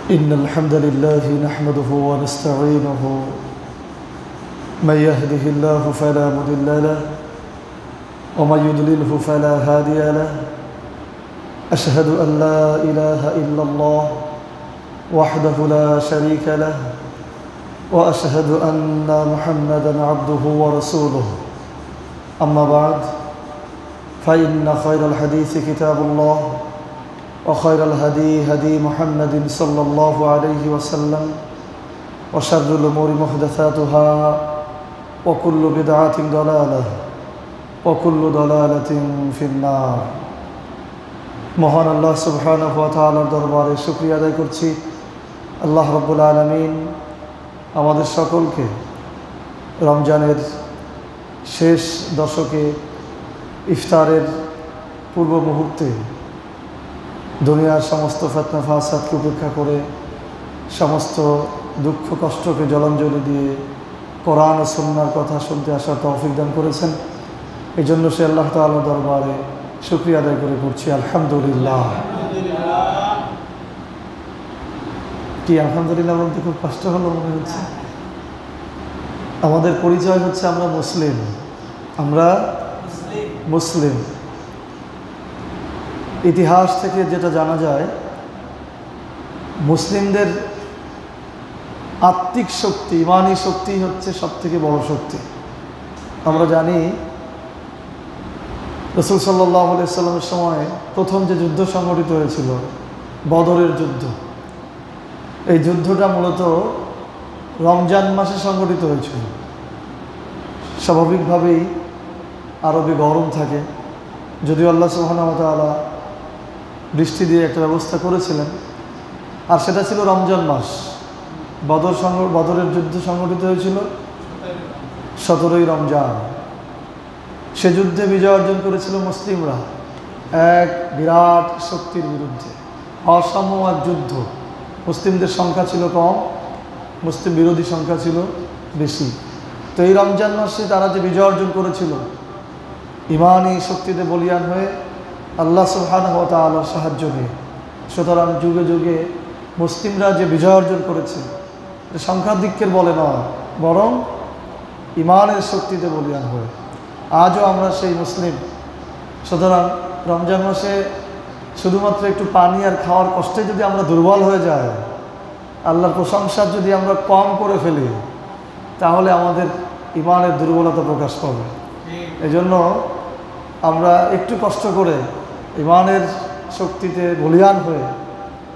إن الحمد لله نحمده ونستعينه من يهده الله فلا مضل له ومن يضلله فلا هادي له أشهد أن لا إله إلا الله وحده لا شريك له وأشهد أن محمدا عبده ورسوله أما بعد فإن خير الحديث كتاب الله وخير الهدي هدي محمد صلى الله عليه وسلم وشر الأمور محدثاتها وكل بدعة ضلالة وكل ضلالة في النار মহান আল্লাহ সুবহানাহু ওয়া তাআলার দরবারে শুকরিয়া আদায় করছি। আল্লাহ রাব্বুল আলামিন আমাদের সকলকে রমজানের শেষ দশকে ইফতারের পূর্ব মুহূর্তে দুনিয়ার সমস্ত ফিতনা ফাসাদকে উপেক্ষা করে সমস্ত দুঃখ কষ্টকে জলাঞ্জলি দিয়ে কোরআন ও সুন্নাহর কথা শুনতে আসার তৌফিক দান করেছেন। এই জন্য সে আল্লাহ তাআলার দরবারে শুকরিয়া আদায় করে করছি আলহামদুলিল্লাহ। কি আলহামদুলিল্লাহ বলতে খুব কষ্ট হলো মনে হচ্ছে। আমাদের পরিচয় হচ্ছে আমরা মুসলিম, আমরা মুসলিম। ইতিহাস থেকে যেটা জানা যায়, মুসলিমদের আত্মিক শক্তি, ইমানি শক্তি হচ্ছে সবথেকে বড় শক্তি। আমরা জানি রাসূল সাল্লাল্লাহু আলাইহি ওয়াসাল্লামের সময় প্রথম যে যুদ্ধ সংগঠিত হয়েছিল বদরের যুদ্ধ, এই যুদ্ধটা মূলত রমজান মাসে সংগঠিত হয়েছিল। স্বাভাবিকভাবেই আরবে গরম থাকে, যদিও আল্লাহ সুবহানাহু ওয়া তাআলা বৃষ্টি দিয়ে একটা ব্যবস্থা করেছিলেন, আর সেটা ছিল রমজান মাস। বদরের যুদ্ধ সংগঠিত হয়েছিল 17ই রমজান। সে যুদ্ধে বিজয় অর্জন করেছিল মুসলিমরা এক বিরাট শক্তির বিরুদ্ধে। অসাম্য এক যুদ্ধ। মুসলিমদের সংখ্যা ছিল কম, মুসলিম বিরোধী সংখ্যা ছিল বেশি। তো এই রমজান মাসে তারা যে বিজয় অর্জন করেছিল, ইমানি শক্তিতে বলিয়ান হয়ে আল্লাহ সুবহানাহু ওয়া তাআলার সাহায্য নিয়ে, সুতরাং যুগে যুগে মুসলিমরা যে বিজয় অর্জন করেছে সংখ্যার দিকের বলে নয়, বরং ইমানের শক্তিতে বলিয়ান হয়ে আজও আমরা সেই মুসলিম। সুতরাং রমজান মাসে শুধুমাত্র একটু পানি আর খাওয়ার কষ্টে যদি আমরা দুর্বল হয়ে যাই, আল্লাহর প্রশংসার যদি আমরা কম করে ফেলি, তাহলে আমাদের ইমানের দুর্বলতা প্রকাশ পাবে। এজন্য আমরা একটু কষ্ট করে ইমানের শক্তিতে বলিয়ান হয়ে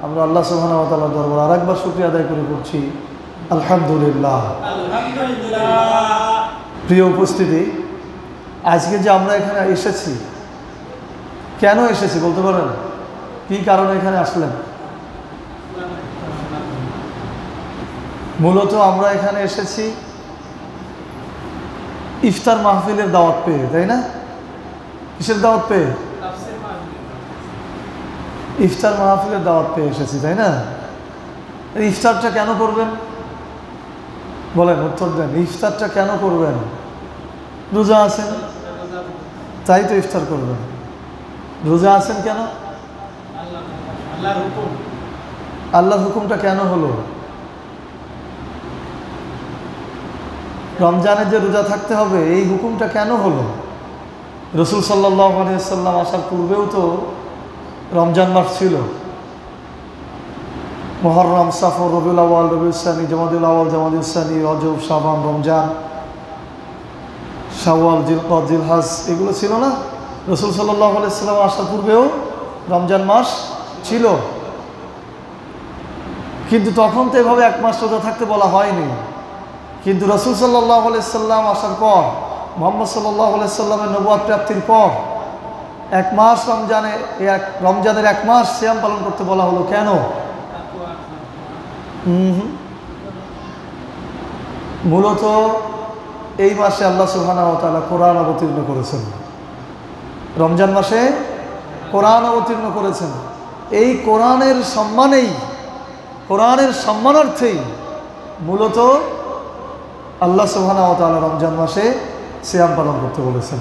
আমরা আল্লাহ সুবহানাহু ওয়া তাআলার দরবারে আরেকবার শুকরিয়া আদায় করে করছি আলহামদুলিল্লাহ। প্রিয় উপস্থিতি, আজকে যে আমরা এখানে এসেছি, কেন এসেছি বলতে পারেন? কি কারণে এখানে আসলেন? মূলত আমরা এখানে এসেছি ইফতার মাহফিলের দাওয়াত পেয়ে, তাই না? কিসের দাওয়াত পেয়ে? ইফতার মাহফিলের দাওয়াত পেয়ে এসেছি, তাই না? ইফতারটা কেন করবেন বলেন, উত্তর দেন। ইফতারটা কেন করবেন? রোজা আছেন তাই তো ইফতার করবেন। রোজা আছেন কেন? আল্লাহর হুকুমটা কেন হলো? রমজানে যে রোজা থাকতে হবে, এই হুকুমটা কেন হলো? রাসূল সাল্লাল্লাহু আলাইহি ওয়াসাল্লাম আসার পূর্বেও তো রমজান মাস ছিল। মুহররম, সফর, রবিউল আউয়াল, রবিউল সানি, জমাদুল আউয়াল, জমাদুল সানি, রজব, শাবান, রমজান, শাওয়াল, জিলকদ, জিলহজ, এগুলো ছিল না? রাসূল সাল্লাল্লাহু আলাইহি ওয়াসাল্লাম আসার পূর্বেও রমজান মাস ছিল, কিন্তু তখন তো এভাবে এক মাস রোজা থাকতে বলা হয়নি। কিন্তু রাসূল সাল্লাল্লাহু আলাইহি ওয়াসাল্লাম আসার পর, মুহাম্মদ সাল্লাল্লাহু আলাইহি ওয়াসাল্লামের নবুয়ত প্রাপ্তির পর এক মাস রমজানের এক মাস সিয়াম পালন করতে বলা হলো। কেন? মূলত এই মাসে আল্লাহ সুবহানাহু ওয়া তাআলা কোরআন অবতীর্ণ করেছেন। রমজান মাসে কোরআন অবতীর্ণ করেছেন। এই কোরআনের সম্মানেই, কোরআনের সম্মানার্থেই মূলত আল্লাহ সুবহানাহু ওয়া তাআলা রমজান মাসে সিয়াম পালন করতে বলেছেন।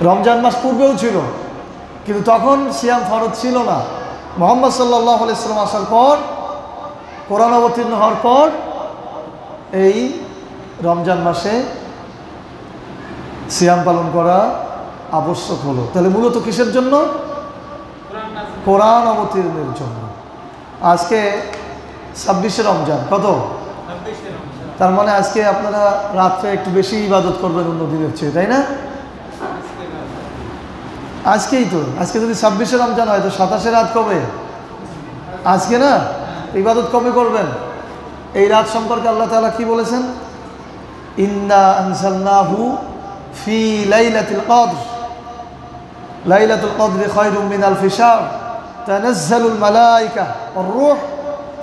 রমজান মাস পূর্বেও ছিল, কিন্তু তখন সিয়াম ফরজ ছিল না। মুহাম্মদ সাল্লাল্লাহু আলাইহি ওয়াসাল্লাম আসার পর, কোরআন অবতীর্ণ হওয়ার পর এই রমজান মাসে সিয়াম পালন করা আবশ্যক হলো। তাহলে মূলত কিসের জন্য? কোরআন অবতীর্ণের জন্য। আজকে 26শে রমজান, কত? তার মানে আজকে আপনারা রাত্রে একটু বেশি ইবাদত করবেন অন্য দিনের চেয়ে, তাই না? আজকেই তো, আজকে যদি 26শে রমজান হয় তো 27শে রাত কবে? আজকে না? ইবাদত কবে করবেন? এই রাত সম্পর্কে আল্লাহ তাআলা কি বলেছেন? ইন্না আনজালনাহু ফি লাইলাতুল কদর, লাইলাতুল কদরি খায়রুম মিন আলফি শাহর, তানাজ্জালুল মালায়েকা ওয়ার রূহ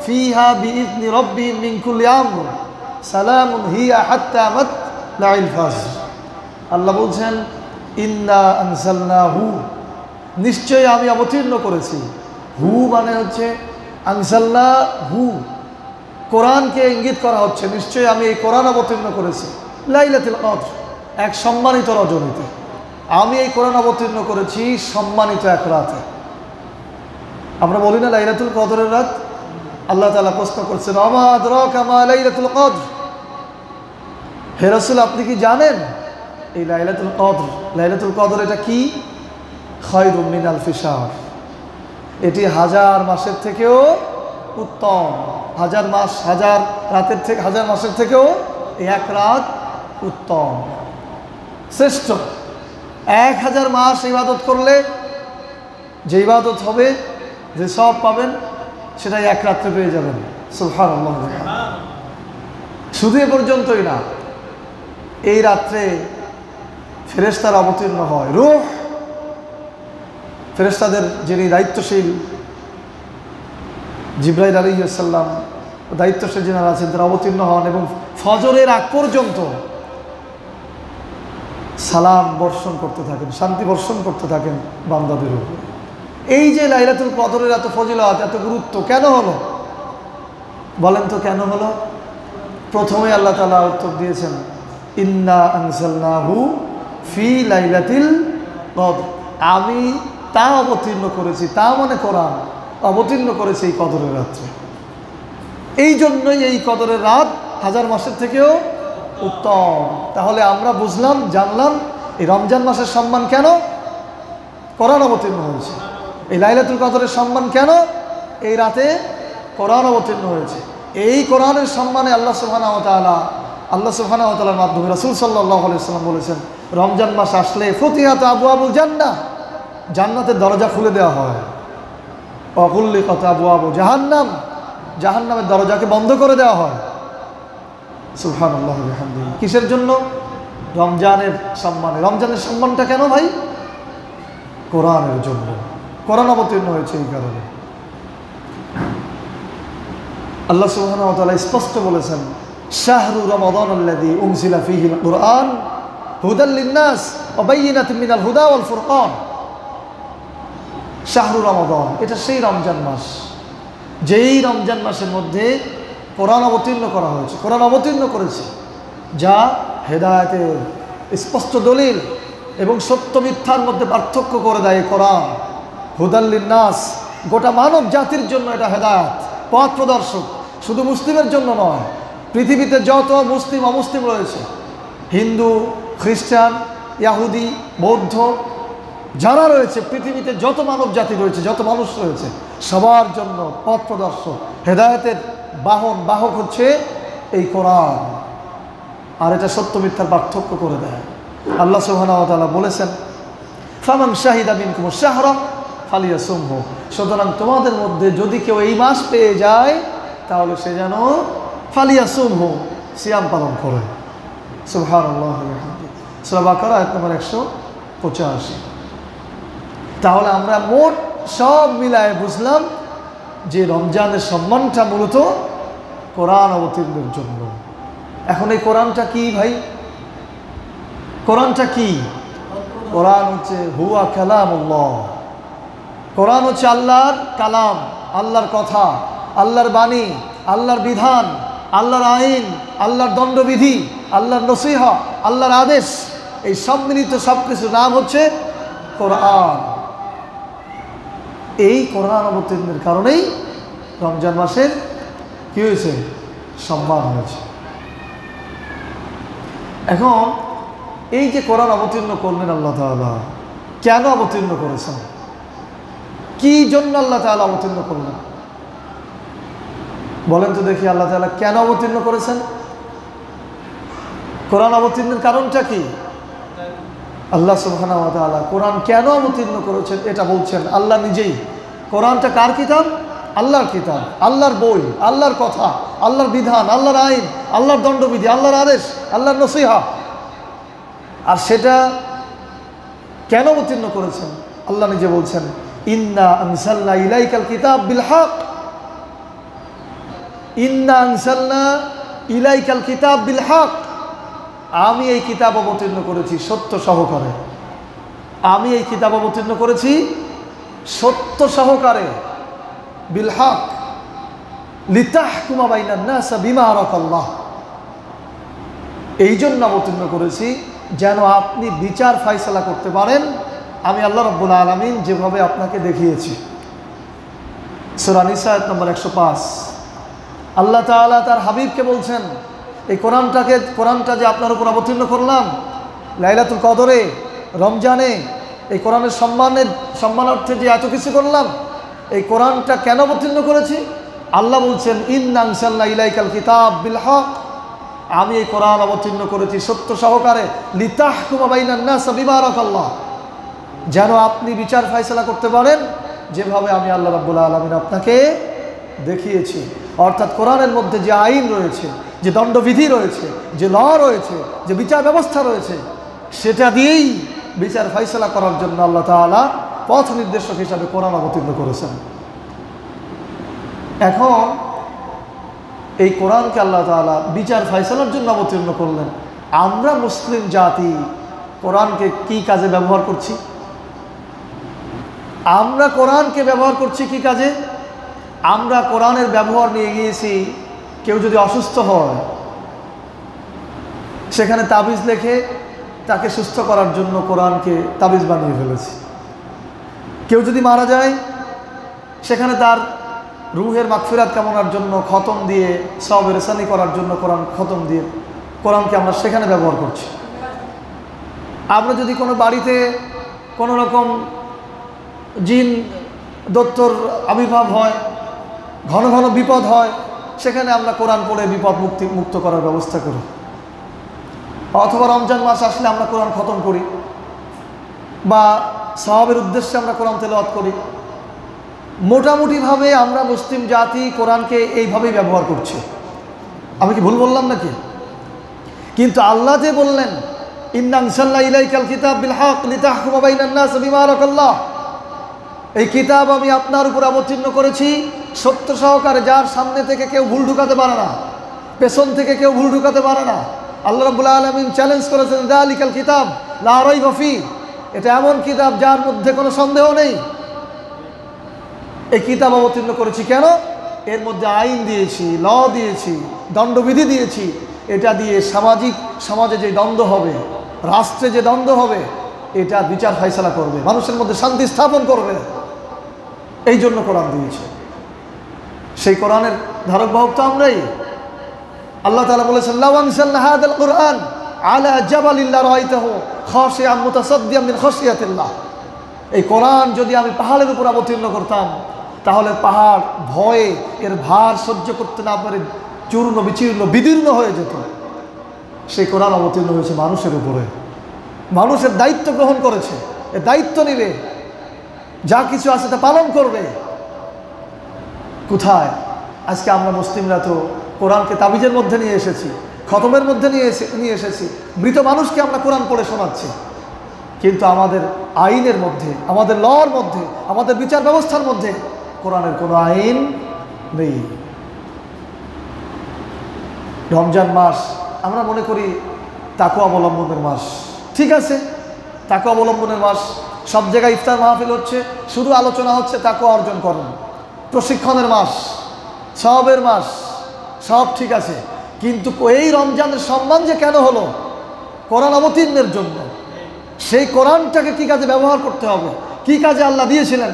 ফিহা বিইذনি রাব্বিহিম মিন কুল্লি আমর, সালামুন হিয়া হাত্তা মাতলাইল ফাজর। আল্লাহ বলছেন ইন্না আনজালনাহু, নিশ্চয়ই আমি অবতীর্ণ করেছি। হু মানে হচ্ছে আনজালনাহু, কোরআনকে ইঙ্গিত করা হচ্ছে, নিশ্চয়ই আমি এই কোরআন অবতীর্ণ করেছি লাইলাতুল কদর, এক সম্মানিত রজনীতে। আমি এই কোরআন অবতীর্ণ করেছি সম্মানিত এক রাতে। আমরা বলি না লাইলাতুল কদরের রাত? আল্লাহ তাআলা প্রশ্ন করছেন ওমা আদরাকা মা লাইলাতুল কদর, হে রাসূল আপনি কি জানেন এই লাইলাতুল কদর? লাইলাতুল কদর এটা কি? খায়রুম মিন আলফি শাহর, এটি 1000 মাসের থেকেও উত্তম। 1000 মাস, 1000 রাতের থেকে, 1000 মাসের থেকেও এই এক রাত উত্তম, শ্রেষ্ঠ। 1000 মাস ইবাদত করলে যে ইবাদত হবে, যে সব পাবেন, সেটাই এক রাত্রে পেয়ে যাবেন। সুবহানাল্লাহ। শুধু এ পর্যন্তই না, এই রাত্রে ফেরেশতারা অবতীর্ণ হয়, রূহ, ফেরেশতাদের যিনি দায়িত্বশীল জিবরাইল আলাইহিস সালাম, দায়িত্বশীল যিনারা আছেন তারা অবতীর্ণ হন এবং ফজরের আগ পর্যন্ত সালাম বর্ষণ করতে থাকেন, শান্তি বর্ষণ করতে থাকেন বান্দাদের উপর। এই যে লাইলাতুল কদরের এত ফজিলত, এত গুরুত্ব কেন হলো বলেন তো? কেন হলো? প্রথমে আল্লাহ তাআলা উত্তর দিয়েছেন ইন্না আনজালনাহু ফি লাইলাতিল কদর, আমি তা অবতীর্ণ করেছি, তা মানে কোরআন অবতীর্ণ করেছি এই কদরের রাত্রে। এই জন্যই এই কদরের রাত 1000 মাসের থেকেও উত্তম। তাহলে আমরা বুঝলাম, জানলাম এই রমজান মাসের সম্মান কেন? কোরআন অবতীর্ণ হয়েছে। এই লাইলাতুল কদরের সম্মান কেন? এই রাতে কোরআন অবতীর্ণ হয়েছে। এই কোরআনের সম্মানে আল্লাহ সুবহানাহু ওয়া তাআলার মাধ্যমে রাসূল সাল্লাল্লাহু আলাইহি ওয়াসাল্লাম বলেছেন রমজান মাস আসলে ফুতিহাত আবওয়াবুল জান্নাহ, জান্নাতের দরজা খুলে দেওয়া হয়। ওয়া গুল্লিকাত আবওয়াবু জাহান্নাম, জাহান্নামের দরজাকে বন্ধ করে দেওয়া হয়। সুবহানাল্লাহি ওয়া বিহামদিহি। কিসের জন্য? রমজানের সম্মানে। রমজানের সম্মানটা কেন ভাই? কোরআনের জন্য। কোরআন অবতীর্ণ হয়েছে এই কারণে। আল্লাহ সুবহানাহু ওয়া তাআলা স্পষ্ট বলেছেন শাহরু রমাদানাল্লাযী উনজিলা ফীহিল কুরআন হুদাল লিন-নাস ওয়া বায়িনাতিন মিনাল হুদা ওয়াল ফুরকান। শাহরু রমাদান, এটা সেই রমজান মাস, যেই রমজান মাসের মধ্যে কোরআন অবতীর্ণ করা হয়েছে, কোরআন অবতীর্ণ করেছে, যা হেদায়েতের স্পষ্ট দলিল এবং সত্য মিথ্যার মধ্যে পার্থক্য করে দেয়। কোরআন হুদাল লিন-নাস, গোটা মানব জাতির জন্য এটা হেদায়েত, পথ প্রদর্শক, শুধু মুসলিমের জন্য নয়। পৃথিবীতে যত মুসলিম অমুসলিম রয়েছে, হিন্দু, খ্রিস্টান, ইহুদি, বৌদ্ধ, যারা রয়েছে, পৃথিবীতে যত মানব জাতি রয়েছে, যত মানুষ রয়েছে, সবার জন্য পথ প্রদর্শক, হেদায়েতের বাহক হচ্ছে এই কোরআন। আর এটা সত্য মিথ্যার পার্থক্য করে দেয়। আল্লাহ সুবহানাহু ওয়া তাআলা বলেছেন ফামান শাহিদা মিনকুমুশ শাহরা ফালিয়াসুমহু, সুতরাং তোমাদের মধ্যে যদি কেউ এই মাস পেয়ে যায় তাহলে সে যেন ফালিয়াসুমহু, সিয়াম পালন করে। সুবহানাল্লাহি ওয়া বিহামদিহি। সূরা বাকারা আয়াত নম্বর 185। তাহলে আমরা মোট সব মিলায় বুঝলাম যে রমজানের সম্মানটা মূলত কোরআন অবতীর্ণের জন্য। এখন এই কোরআনটা কি ভাই? কোরআনটা কি? কোরআন হচ্ছে হুয়া কালামুল্লাহ। কোরআন হচ্ছে আল্লাহর কালাম, আল্লাহর কথা, আল্লাহর বাণী, আল্লাহর বিধান, আল্লাহর আইন, আল্লাহর দণ্ডবিধি, আল্লাহর নসিহা, আল্লাহর আদেশ, এই সম্মিলিত সব কিছুর নাম হচ্ছে কোরআন। এই কোরআন অবতীর্ণের কারণেই রমজান মাসের কি হয়েছে? সম্মান হয়েছে। এখন এই যে কোরআন অবতীর্ণ করলেন আল্লাহ তাআলা, কেন অবতীর্ণ করেছেন? কি জন্য আল্লাহ তাআলা অবতীর্ণ করলেন বলেন তো দেখি? আল্লাহ তাআলা কেন অবতীর্ণ করেছেন? কোরআন অবতীর্ণের কারণটা কি? আল্লাহ সুবহানাহু ওয়া তাআলা কোরআন কেন অবতীর্ণ করেছেন এটা বলছেন আল্লাহ নিজেই। কোরআনটা কার কিতাব? আল্লাহর কিতাব, আল্লাহর বই, আল্লাহর কথা, আল্লাহর বিধান, আল্লাহর আইন, আল্লাহর দণ্ডবিধি, আল্লাহর আদেশ, আল্লাহর নসিহা। আর সেটা কেন অবতীর্ণ করেছেন? আল্লাহ নিজে বলছেন, ইন্না আনসালনা ইলাইকাল কিতাব বিল হক, ইন্না আনসালনা ইলাইকাল কিতাব বিল হক। আমি এই কিতাব অবতীর্ণ করেছি সত্য সহকারে। আমি এই কিতাব অবতীর্ণ করেছি সত্য সহকারে। বিল হক লিতাহকুমা বাইনান নাস বিমা আরাকাল্লাহ। এই জন্য অবতীর্ণ করেছি যেন আপনি বিচার ফায়সালা করতে পারেন আমি আল্লাহ রাব্বুল আলামিন যেভাবে আপনাকে দেখিয়েছি। সূরা নিসা আয়াত নম্বর 105। আল্লাহ তাআলা তার হাবিবকে বলছেন, এই কোরআনটা যে আপনার উপর অবতীর্ণ করলাম লাইলাতুল কদরে, রমজানে, এই কোরআনের সম্মানার্থে যে এত কিছু করলাম, এই কোরআনটা কেন অবতীর্ণ করেছি? আল্লাহ বলছেন, ইন্না আনসালনা ইলাইকাল কিতাব বিল হক। আমি এই কোরআন অবতীর্ণ করেছি সত্য সহকারে, লিতাহকুমা বাইনান নাস বিমা আরাকাল্লাহ, যেন আপনি বিচার ফায়সালা করতে পারেন যেভাবে আমি আল্লাহ রাব্বুল আলামিন আপনাকে দেখিয়েছি। অর্থাৎ কোরআনের মধ্যে যে আইন রয়েছে, যে দণ্ডবিধি রয়েছে, যে ল রয়েছে, যে বিচার ব্যবস্থা রয়েছে, সেটা দিয়েই বিচার ফায়সালা করার জন্য আল্লাহ তাআলা পথ নির্দেশক হিসাবে কোরআন অবতীর্ণ করেছেন। এখন এই কোরআনকে আল্লাহ তাআলা বিচার ফায়সালার জন্য অবতীর্ণ করলেন। আমরা মুসলিম জাতি কোরআনকে কি কাজে ব্যবহার করছি? আমরা কোরআনকে ব্যবহার করছি কি কাজে? আমরা কোরআনের ব্যবহার নিয়ে গিয়েছি, কেউ যদি অসুস্থ হয় সেখানে তাবিজ লেখে তাকে সুস্থ করার জন্য কোরআনকে তাবিজ বানিয়ে ফেলেছি। কেউ যদি মারা যায় সেখানে তার রুহের মাগফিরাত কামনার জন্য খতম দিয়ে, সওয়াবের রেসানি করার জন্য কোরআন খতম দিয়ে কোরআনকে আমরা সেখানে ব্যবহার করছি। আমরা যদি কোনো বাড়িতে কোনো রকম জিন দত্তর আবির্ভাব হয়, ঘন ঘন বিপদ হয়, সেখানে আমরা কোরআন পড়ে বিপদ মুক্ত করার ব্যবস্থা করি। অথবা রমজান মাস আসলে আমরা কোরআন খতম করি, বা সওয়াবের উদ্দেশ্যে আমরা কোরআন তেলাওয়াত করি। মোটামুটিভাবে আমরা মুসলিম জাতি কোরআনকে এইভাবেই ব্যবহার করছি। আমি কি ভুল বললাম নাকি? কিন্তু আল্লাহ যে বললেন, ইন্না আনসালনা ইলাইকাল কিতাব বিল হক লিতাহকুমা বাইনান নাস বিমা আরাকাল্লাহ, এই কিতাব আমি আপনার উপর অবতীর্ণ করেছি সত্য সহকারে, যার সামনে থেকে কেউ ভুল ঢুকাতে পারে না, পেছন থেকে কেউ ভুল ঢুকাতে পারে না। আল্লাহ রাব্বুল আলামিন চ্যালেঞ্জ করেছেন, যালিকাল কিতাব লা রাইবা ফি, এটা এমন কিতাব যার মধ্যে কোনো সন্দেহ নেই। এই কিতাব অবতীর্ণ করেছি কেন? এর মধ্যে আইন দিয়েছি, ল দিয়েছি, দণ্ডবিধি দিয়েছি। এটা দিয়ে সমাজে যে দ্বন্দ্ব হবে, রাষ্ট্রে যে দ্বন্দ্ব হবে, এটা বিচার ফায়সালা করবে, মানুষের মধ্যে শান্তি স্থাপন করবে। এই জন্য কোরআন দিয়েছে। সেই কোরআনের ধারক বাহক তো আমরাই। আল্লাহ তাআলা বলেছেন, লাউ আনসালনা হাযাল কুরআন আলা জাবালিন লারাআইতাহু খাশিআন মুতাসাদ্দিয়ান মিন খাশিয়াতিল্লাহ। এই কোরআন যদি আমি পাহাড়ের উপর অবতীর্ণ করতাম, তাহলে পাহাড় ভয়ে এর ভার সহ্য করতে না পারে চূর্ণ বিচীর্ণ বিদীর্ণ হয়ে যেত। সেই কোরআন অবতীর্ণ হয়েছে মানুষের উপরে। মানুষের দায়িত্ব গ্রহণ করেছে, এ দায়িত্ব নেবে, যা কিছু আছে তা পালন করবে। কোথায়? আজকে আমরা মুসলিমরা তো কোরআনকে তাবিজের মধ্যে নিয়ে এসেছি, খতমের মধ্যে নিয়ে এসেছি, মৃত মানুষকে আমরা কোরআন পড়ে শোনাচ্ছি। কিন্তু আমাদের আইনের মধ্যে, আমাদের লর মধ্যে, আমাদের বিচার ব্যবস্থার মধ্যে কোরআনের কোনো আইন নেই। রমজান মাস আমরা মনে করি তাকওয়া অবলম্বনের মাস। ঠিক আছে, তাকওয়া অবলম্বনের মাস, সব জায়গায় ইফতার মাহফিল হচ্ছে, শুধু আলোচনা হচ্ছে তাকওয়া অর্জন করুন। প্রশিক্ষণের মাস, সওয়াবের মাস, সব ঠিক আছে। কিন্তু এই রমজানের সম্মান যে কেন হলো? কোরআন অবতীর্ণের জন্য। সেই কোরআনটাকে কি কাজে ব্যবহার করতে হবে, কি কাজে আল্লাহ দিয়েছিলেন,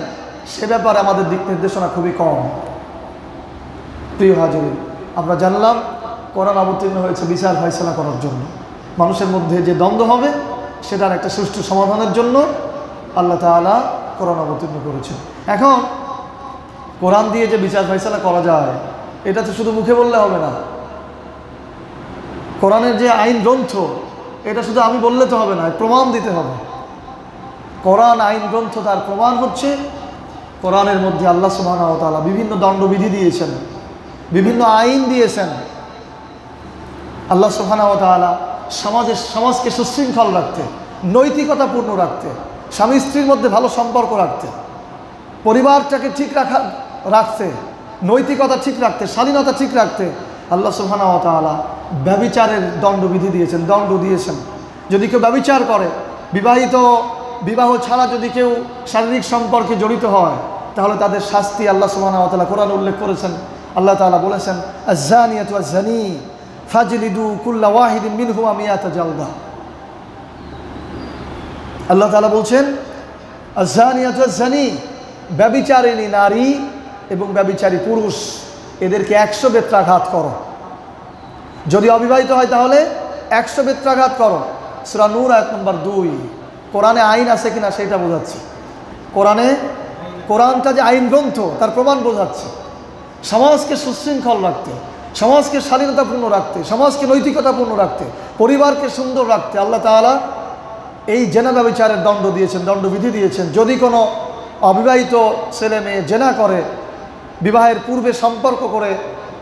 সে ব্যাপারে আমাদের দিক নির্দেশনা খুবই কম। প্রিয় হাজির, আমরা জানলাম কোরআন অবতীর্ণ হয়েছে বিচার ফয়সালা করার জন্য, মানুষের মধ্যে যে দ্বন্দ্ব হবে সেটার একটা সুষ্ঠু সমাধানের জন্য আল্লাহ তাআলা কোরআন অবতীর্ণ করেছেন। এখন কোরআন দিয়ে যে বিচার ফয়সালা করা যায় এটা তো শুধু মুখে বললে হবে না। কোরআনের যে আইন গ্রন্থ এটা শুধু আমি বললে তো হবে না, প্রমাণ দিতে হবে। কোরআন আইন গ্রন্থ, তার প্রমাণ হচ্ছে কোরআনের মধ্যে আল্লাহ সুবহানাহু ওয়া তাআলা বিভিন্ন দণ্ডবিধি দিয়েছেন, বিভিন্ন আইন দিয়েছেন। আল্লাহ সুবহানাহু ওয়া তাআলা সমাজকে সুশৃঙ্খল রাখতে, নৈতিকতাপূর্ণ রাখতে, স্বামী স্ত্রীর মধ্যে ভালো সম্পর্ক রাখতে, পরিবারটাকে ঠিক রাখতে, নৈতিকতা ঠিক রাখতে, স্বাধীনতা ঠিক রাখতে আল্লাহ সুবহানাহু ওয়া তাআলা ব্যভিচারের দণ্ডবিধি দিয়েছেন, দণ্ড দিয়েছেন। যদি কেউ ব্যভিচার করে, বিবাহ ছাড়া যদি কেউ শারীরিক সম্পর্কে জড়িত হয় তাহলে তাদের শাস্তি আল্লাহ সুবহানাহু ওয়া তাআলা কোরআনে উল্লেখ করেছেন। আল্লাহ তাআলা বলেছেন আয-যানিয়াতু ওয়াজ-যানী ফাজলিদু কুল্লা ওয়াহিদিন মিনহুমা মিয়াতা জালদা। আল্লাহ তাআলা বলছেন আয-যানিয়াতু ওয়াজ-যানী, ব্যভিচারিণী নারী এবং ব্যভিচারী পুরুষ এদেরকে 100 বেত্রাঘাত করো। যদি অবিবাহিত হয় তাহলে 100 বেত্রাঘাত করো। সূরা নূর আয়াত নম্বর 2। কোরআনে আইন আছে কিনা সেটা বোঝাচ্ছে। কোরআনটা যে আইন গ্রন্থ তার প্রমাণ বোঝাচ্ছে। সমাজকে সুশৃঙ্খল রাখতে, সমাজকে স্বাধীনতাপূর্ণ রাখতে, সমাজকে নৈতিকতাপূর্ণ রাখতে, পরিবারকে সুন্দর রাখতে আল্লাহ তাআলা এই জেনা ব্যভিচারের দণ্ড দিয়েছেন, দণ্ডবিধি দিয়েছেন। যদি কোনো অবিবাহিত ছেলে মেয়ে জেনা করে, বিবাহের পূর্বে সম্পর্ক করে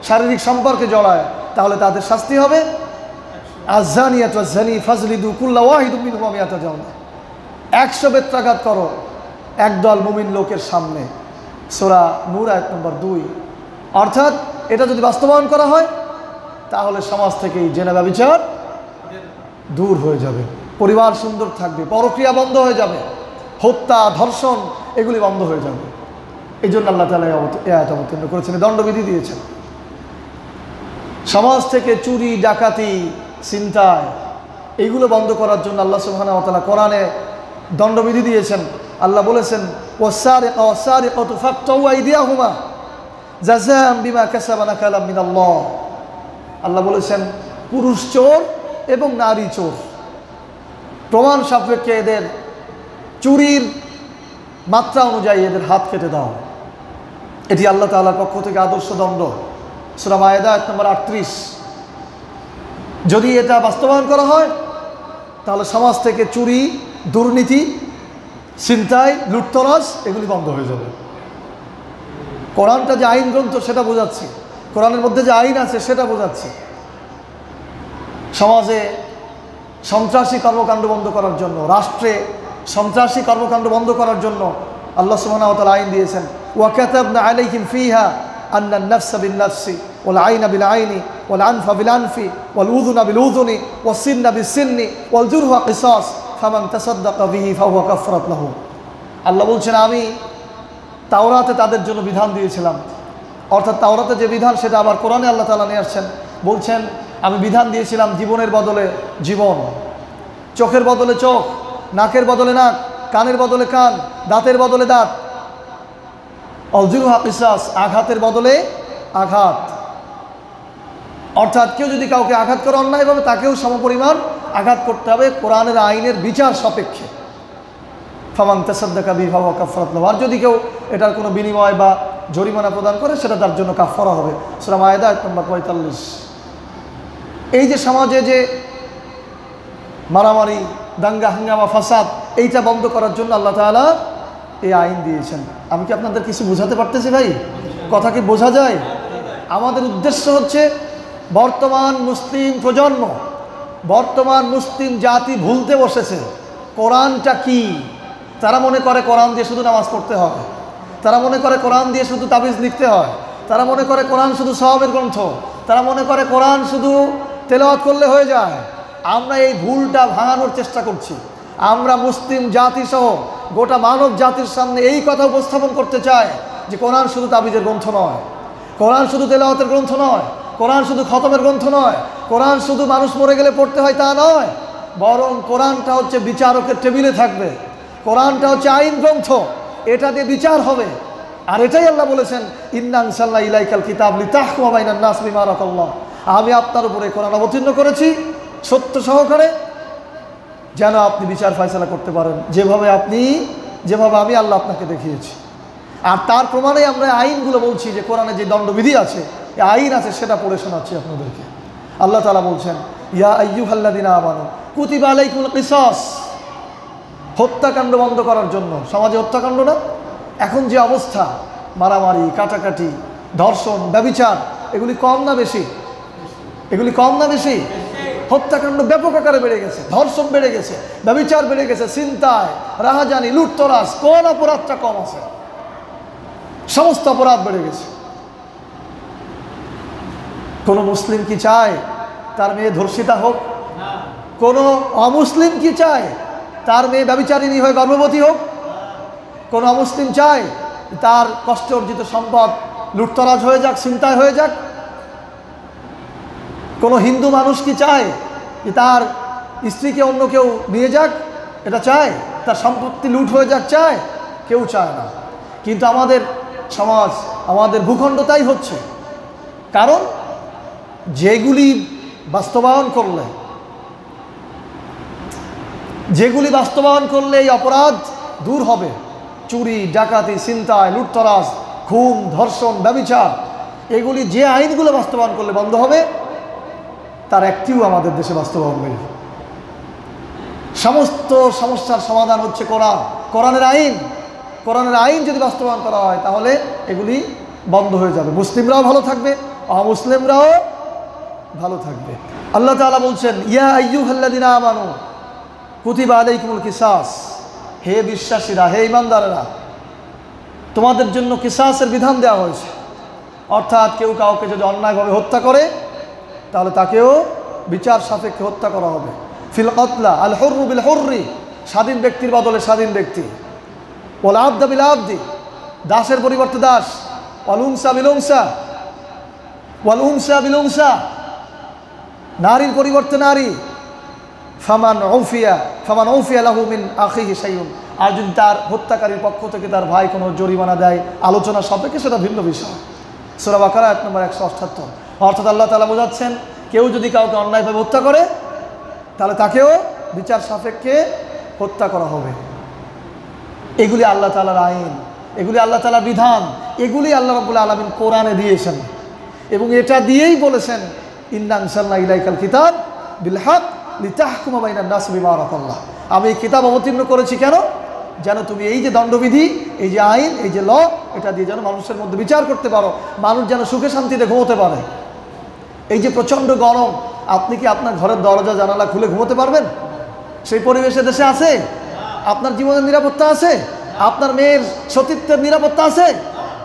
শারীরিক সম্পর্কে জড়ায়, তাহলে তাদের শাস্তি হবে আয-যানিয়াতু ওয়াজ-যানী ফাজলিদু কুল্লা ওয়াহিদিন মিনহুমা মিয়াতা জালদা। 100 বেত্রাঘাত করো একদল মুমিন লোকের সামনে। সূরা নূর আয়াত নম্বর 2। অর্থাৎ এটা যদি বাস্তবায়ন করা হয় তাহলে সমাজ থেকে এই জেনা ব্যভিচার দূর হয়ে যাবে, পরিবার সুন্দর থাকবে, পরক্রিয়া বন্ধ হয়ে যাবে, হত্যা, ধর্ষণ এগুলি বন্ধ হয়ে যাবে। এই জন্য আল্লাহ তাআলা এই আয়াত অবতীর্ণ করেছেন, দণ্ডবিধি দিয়েছেন। সমাজ থেকে চুরি, ডাকাতি, ছিনতাই এইগুলো বন্ধ করার জন্য আল্লাহ সুবহানাহু ওয়া তাআলা কোরআনে দণ্ডবিধি দিয়েছেন। আল্লাহ বলেছেন ওয়াস-সারিকু ওয়াস-সারিকাতু ফাকতাউ আইদিয়াহুমা জাযাআন বিমা কাসাবা নাকালাম মিনাল্লাহ। আল্লাহ বলেছেন পুরুষ চোর এবং নারী চোর, প্রমাণ সাপেক্ষে এদের চুরির মাত্রা অনুযায়ী এদের হাত কেটে দাও। এটি আল্লাহ তাআলার পক্ষ থেকে আদর্শ দণ্ড। সূরা মায়েদা আয়াত নম্বর 38। যদি এটা বাস্তবায়ন করা হয় তাহলে সমাজ থেকে চুরি, দুর্নীতি, ছিনতাই, লুটতরাজ এগুলি বন্ধ হয়ে যাবে। কোরআনটা যে আইন গ্রন্থ সেটা বোঝাচ্ছে, কোরআনের মধ্যে যে আইন আছে সেটা বোঝাচ্ছে। সমাজে সন্ত্রাসী কর্মকাণ্ড বন্ধ করার জন্য, রাষ্ট্রে সন্ত্রাসী কর্মকাণ্ড বন্ধ করার জন্য আল্লাহ সুবহানাহু ওয়া তাআলা আইন দিয়েছেন। ওয়া কাতাবনা আলাইহিম ফিহা আন্না আন-নাফসা বিন-নাফসি ওয়াল আইনা বিল-আইনি ওয়াল আনফা বিল-আনফি ওয়াল উযুনা বিল-উযুনি ওয়াস সিন্না বিস-সিন্নি ওয়াল জুরহা কিসাস ফামান তাসাদ্দাকা বিহি ফাহুয়া কাফারাত লাহু। আল্লাহ বলছেন আমি তাওরাতে তাদের জন্য বিধান দিয়েছিলাম, অর্থাৎ তাওরাতে যে বিধান সেটা আবার কোরআনে আল্লাহ তাআলা নিয়ে আসছেন। বলছেন আমি বিধান দিয়েছিলাম জীবনের বদলে জীবন, চোখের বদলে চোখ, নাকের বদলে নাক, কানের বদলে কান, দাঁতের বদলে দাঁত, অজুরহা কিসাস আঘাতের বদলে আঘাত। অর্থাৎ কেউ যদি কাউকে আঘাত করে অন্যায়ভাবে তাকেও সমপরিমাণ আঘাত করতে হবে কোরআনের আইনের বিচার সাপেক্ষে। ফামান তাসাদ্দাকা বিহি ফাহুয়া কাফারাত লাহু। আর যদি কেউ এটার কোনো বিনিময় বা জরিমানা প্রদান করে সেটা তার জন্য কাফারা হবে। সূরা মায়েদা আয়াত নম্বর 45। এই যে সমাজে যে মারামারি, দাঙ্গা হাঙ্গামা, ফাসাদ এইটা বন্ধ করার জন্য আল্লাহ তাআলা এই আইন দিয়েছেন। আমি কি আপনাদের কিছু বোঝাতে পারতেছি ভাই? কথা কি বোঝা যায়? আমাদের উদ্দেশ্য হচ্ছে বর্তমান মুসলিম প্রজন্ম, বর্তমান মুসলিম জাতি ভুলতে বসেছে কোরআনটা কি। তারা মনে করে কোরআন দিয়ে শুধু নামাজ পড়তে হয়, তারা মনে করে কোরআন দিয়ে শুধু তাবিজ লিখতে হয়, তারা মনে করে কোরআন শুধু সওয়াবের গ্রন্থ, তারা মনে করে কোরআন শুধু তেলাওয়াত করলে হয়ে যায়। আমরা এই ভুলটা ভাঙানোর চেষ্টা করছি। আমরা মুসলিম জাতি সহ গোটা মানব জাতির সামনে এই কথা উপস্থাপন করতে চাই যে কোরআন শুধু তাবিজের গ্রন্থ নয়, কোরআন শুধু তেলাওয়াতের গ্রন্থ নয়, কোরআন শুধু খতমের গ্রন্থ নয়, কোরআন শুধু মানুষ মরে গেলে পড়তে হয় তা নয়, বরং কোরআনটা হচ্ছে বিচারকের টেবিলে থাকবে, কোরআনটা হচ্ছে আইন গ্রন্থ। এটা দিয়ে বিচার হবে। আর এটাই আল্লাহ বলেছেন, ইন্না আনসালনা ইলাইকাল কিতাব লিতাহকুমা বাইনান নাস বিমা আরাকাল্লাহ, আমি আপনার উপরে কোরআন অবতীর্ণ করেছি সত্য সহকারে, যেন আপনি বিচার ফয়সালা করতে পারেন যেভাবে আমি আল্লাহ আপনাকে দেখিয়েছি। আর তার প্রমাণে আমরা আইনগুলো বলছি যে কোরআনে যে দণ্ডবিধি আছে, এই আইন আছে, সেটা পড়ে শোনাচ্ছি আপনাদেরকে। আল্লাহ তাআলা বলছেন, ইয়া আইয়ুহাল্লাযীনা আমানু কুতিবা আলাইকুমুল কিসাস, হত্যাকাণ্ড বন্ধ করার জন্য। সমাজে হত্যাকাণ্ড না, এখন যে অবস্থা, মারামারি, কাটাকাটি, ধর্ষণ, ব্যভিচার, এগুলি কম না বেশি? এগুলি কম না বেশি? হত্যাকাণ্ড ব্যাপক আকারে বেড়ে গেছে, ধর্ষণ বেড়ে গেছে, ব্যভিচার বেড়ে গেছে, ছিনতাই, রাহাজানি, লুটতরাজ, কোন অপরাধটা কম আছে? সমস্ত অপরাধ বেড়ে গেছে। কোন মুসলিম কি চায় তার মেয়ে ধর্ষিতা হোক? কোন অমুসলিম কি চায় তার মেয়ে ব্যভিচারিণী হয়ে গর্ভবতী হোক? কোন অমুসলিম চায় তার কষ্ট অর্জিত সম্পদ লুটতরাজ হয়ে যাক, ছিনতাই হয়ে যাক? কোন হিন্দু মানুষ কি চায় যে তার স্ত্রীকে অন্য কেউ নিয়ে যাক? এটা চায়? তার সম্পত্তি লুট হয়ে যাক চায়? কেউ চায় না। কিন্তু আমাদের সমাজ, আমাদের ভূখণ্ড তাই হচ্ছে। কারণ যেগুলি বাস্তবায়ন করলে এই অপরাধ দূর হবে, চুরি, ডাকাতি, ছিনতাই, লুটতরাজ, খুন, ধর্ষণ, ব্যভিচার, এগুলি যে আইনগুলো বাস্তবায়ন করলে বন্ধ হবে, তার একটিও আমাদের দেশে বাস্তবায়ন নেই। সমস্ত সমস্যার সমাধান হচ্ছে কোরআনের আইন। কোরআনের আইন যদি বাস্তবায়ন করা হয় তাহলে এগুলি বন্ধ হয়ে যাবে, মুসলিমরাও ভালো থাকবে, অমুসলিমরাও ভালো থাকবে। আল্লাহ তাআলা বলছেন, ইয়া আইয়ুহাল্লাযীনা আমানু কুতিবা আলাইকুমুল কিসাস, হে বিশ্বাসীরা, হে ঈমানদারেরা, তোমাদের জন্য কিসাসের বিধান দেওয়া হয়েছে। অর্থাৎ কেউ কাউকে যদি অন্যায়ভাবে হত্যা করে তাহলে তাকেও বিচার সাপেক্ষে হত্যা করা হবে। ফিল কতলা আল হুররু বিল হুররি, স্বাধীন ব্যক্তির বদলে স্বাধীন ব্যক্তি। ওয়াল আবদা বিল আবদি, দাসের পরিবর্তে দাস। ওয়াল উনসা বিল উনসা, ওয়াল উনসা বিল উনসা, নারীর পরিবর্তে নারী। ফামান উফিয়া লাহু মিন আখিহি শাইউন, আর যদি তার হত্যাকারীর পক্ষ থেকে তার ভাই কোনো জরিমানা দেয় আলোচনা সাপেক্ষে, সেটা ভিন্ন বিষয়। সূরা বাকারা আয়াত নম্বর 178। অর্থাৎ আল্লাহ তাআলা বোঝাচ্ছেন, কেউ যদি কাউকে অন্যায়ভাবে হত্যা করে তাহলে তাকেও বিচার সাপেক্ষে হত্যা করা হবে। এগুলি আল্লাহ তাআলার আইন, এগুলি আল্লাহ তাআলার বিধান, এগুলি আল্লাহ রাব্বুল আলামিন কোরআনে দিয়েছেন। এবং এটা দিয়েই বলেছেন, ইন্না আনসালনা ইলাইকাল কিতাব বিল হক লিতাহকুমা বাইনান নাস বিমা আরাকাল্লাহ, আমি এই কিতাব অবতীর্ণ করেছি কেন? যেন তুমি এই যে দণ্ডবিধি, এই যে আইন, এই যে ল, এটা দিয়ে যেন মানুষের মধ্যে বিচার করতে পারো, মানুষ যেন সুখে শান্তিতে ঘুমোতে পারে। এই যে প্রচণ্ড গরম, আপনি কি আপনার ঘরের দরজা জানালা খুলে ঘুমোতে পারবেন? সেই পরিবেশে দেশে আছে? আপনার জীবনের নিরাপত্তা আছে? আপনার মেয়ের সতীত্বের নিরাপত্তা আছে?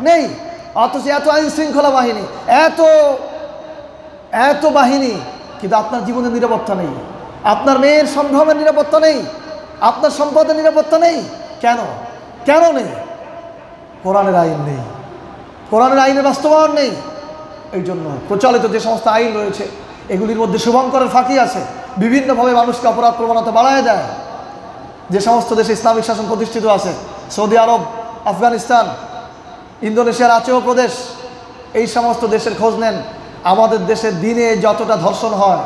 নেই। অথচ এত আইন শৃঙ্খলা বাহিনী, এত বাহিনী, কিন্তু আপনার জীবনের নিরাপত্তা নেই, আপনার মেয়ের সম্ভ্রমের নিরাপত্তা নেই, আপনার সম্পদের নিরাপত্তা নেই। কেন নেই? কোরআনের আইন নেই, কোরআনের আইনের বাস্তবায়ন নেই। এই জন্য প্রচলিত যে সমস্ত আইন রয়েছে, এগুলির মধ্যে শুভঙ্করের ফাঁকি আছে, বিভিন্নভাবে মানুষকে অপরাধ প্রবণতা বাড়ায় দেয়। যে সমস্ত দেশে ইসলামিক শাসন প্রতিষ্ঠিত আছে, সৌদি আরব, আফগানিস্তান, ইন্দোনেশিয়ার আচেহ প্রদেশ, এই সমস্ত দেশের খোঁজ নেন। আমাদের দেশে দিনে যতটা ধর্ষণ হয়,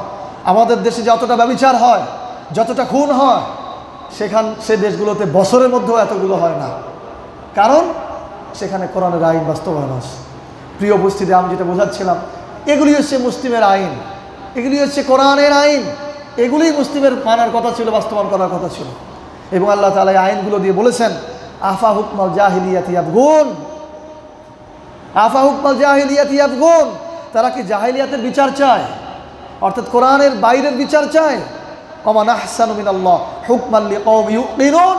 আমাদের দেশে যতটা ব্যভিচার হয়, যতটা খুন হয়, সে দেশগুলোতে বছরের মধ্যেও এতগুলো হয় না। কারণ সেখানে কোরআনের আইন বাস্তবায়ন আছে। প্রিয় উপস্থিতি, আমি যেটা বোঝাচ্ছিলাম, এগুলি হচ্ছে মুসলিমের আইন, এগুলি হচ্ছে কোরআনের আইন, এগুলি মুসলিমের মানার কথা ছিল, বাস্তবায়ন করার কথা ছিল। এবং আল্লাহ তাআলা এই আইনগুলো দিয়ে বলেছেন, আফা হুকমাল জাহিলিয়াতি ইয়াবগুন, আফা হুকমাল জাহিলিয়াতি ইয়াবগুন, তারা কি জাহিলিয়াতের বিচার চায়? অর্থাৎ কোরআনের বাইরের বিচার চায়? ওমান আহসানু মিনাল্লাহ হুকমান লিকওমি ইউকিনুন,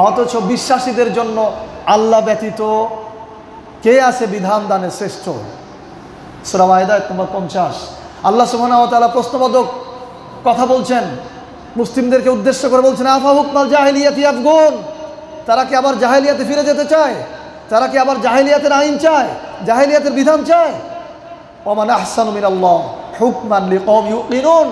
অথচ বিশ্বাসীদের জন্য আল্লাহ ব্যতীত কে আছে বিধান দানের শ্রেষ্ঠ? সূরা মাইদা আয়াত নম্বর 50। আল্লাহ সুবহানাহু ওয়া তাআলা প্রশ্নবোধক কথা বলছেন, মুসলিমদেরকে উদ্দেশ্য করে বলছেন, আফা হুকমাল জাহিলিয়াতি ইয়াবগুন, তারা কি আবার জাহিলিয়াতে ফিরে যেতে চায়? তারা কি আবার জাহিলিয়াতের আইন চায়, জাহিলিয়াতের বিধান চায়? ওমান আহসানু মিনাল্লাহ হুকমান লিকওমি ইউকিনুন,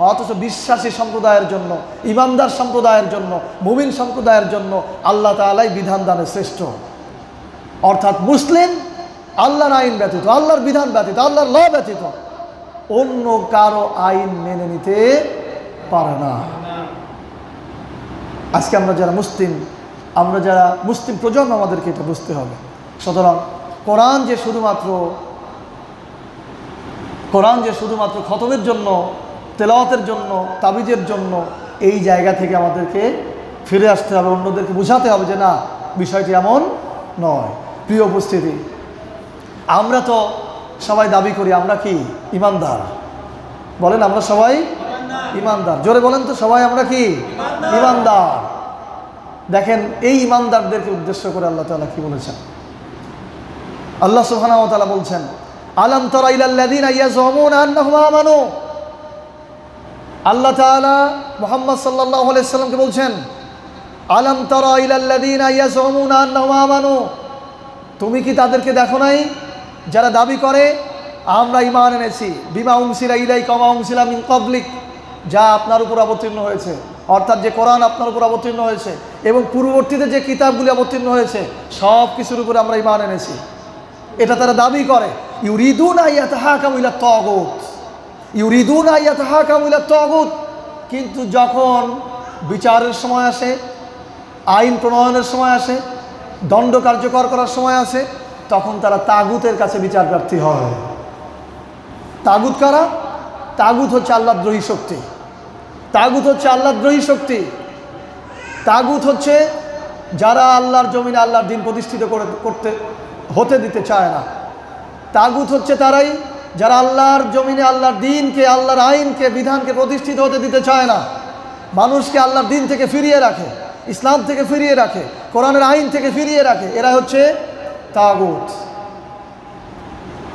অথচ বিশ্বাসী সম্প্রদায়ের জন্য, ইমানদার সম্প্রদায়ের জন্য, মুমিন সম্প্রদায়ের জন্য আল্লাহ তাআলাই বিধান দানে শ্রেষ্ঠ। অর্থাৎ মুসলিম আল্লাহর আইন ব্যতীত, আল্লাহর বিধান ব্যতীত, আল্লাহর ল ব্যতীত অন্য কারো আইন মেনে নিতে পারে না। আজকে আমরা যারা মুসলিম প্রজন্ম, আমাদেরকে এটা বুঝতে হবে। সুতরাং কোরআন যে শুধুমাত্র খতমের জন্য, তেলাওয়াতের জন্য, তাবিজের জন্য, এই জায়গা থেকে আমাদেরকে ফিরে আসতে হবে, অন্যদেরকে বোঝাতে হবে যে না, বিষয়টি এমন নয়। প্রিয় উপস্থিতি, আমরা তো সবাই দাবি করি আমরা কি ঈমানদার। বলেন আমরা সবাই ঈমানদার। জোরে বলেন তো সবাই আমরা কি ঈমানদার। দেখেন এই ঈমানদারদেরকে উদ্দেশ্য করে আল্লাহ তাআলা কি বলেছেন। আল্লাহ সুবহানাহু ওয়া তাআলা বলছেন, আলাম তারা ইলাল্লাযীনা ইয়াযুমুনা আন্নাহুম আমানু। আল্লাহ তাআলা মুহাম্মদ সাল্লাল্লাহু আলাইহি সাল্লামকে বলছেন, আলাম তারা ইলাল্লাযীনা ইয়াযুমুনা আন্নাহুম আমানু। তুমি কি তাদেরকে দেখো নাই যারা দাবি করে আমরা ঈমান এনেছি, বিমা উনসিলা ইলাইকা ওয়া উনসিলা মিন ক্বাবলিক, যা আপনার উপর অবতীর্ণ হয়েছে, অর্থাৎ যে কোরআন আপনার উপর অবতীর্ণ হয়েছে এবং পূর্ববর্তীতে যে কিতাবগুলি অবতীর্ণ হয়েছে সব কিছুর উপরে আমরা ঈমান এনেছি। এটা তারা দাবি করে। ইউরিদুনা ইয়াতাহাকামু ইলা তাগুত, ইউরিদুনা ইয়াতাহাকামু ইলা তাগুত। কিন্তু যখন বিচারের সময় আসে, আইন প্রণয়নের সময় আসে, দণ্ড কার্যকর করার সময় আসে, তখন তারা তাগুতের কাছে বিচার প্রার্থী হয়। তাগুত কারা? তাগুত হচ্ছে আল্লাহদ্রোহী শক্তি। তাগুত হচ্ছে আল্লাহদ্রোহী শক্তি। তাগুত হচ্ছে যারা আল্লাহর জমিনে আল্লাহর দিন প্রতিষ্ঠিত হতে দিতে চায় না। তাগুত হচ্ছে তারাই যারা আল্লাহর জমিনে আল্লাহর দিনকে, আল্লাহর আইনকে, বিধানকে প্রতিষ্ঠিত হতে দিতে চায় না, মানুষকে আল্লাহর দিন থেকে ফিরিয়ে রাখে, ইসলাম থেকে ফিরিয়ে রাখে, কোরআনের আইন থেকে ফিরিয়ে রাখে। এরা হচ্ছে তাগুত।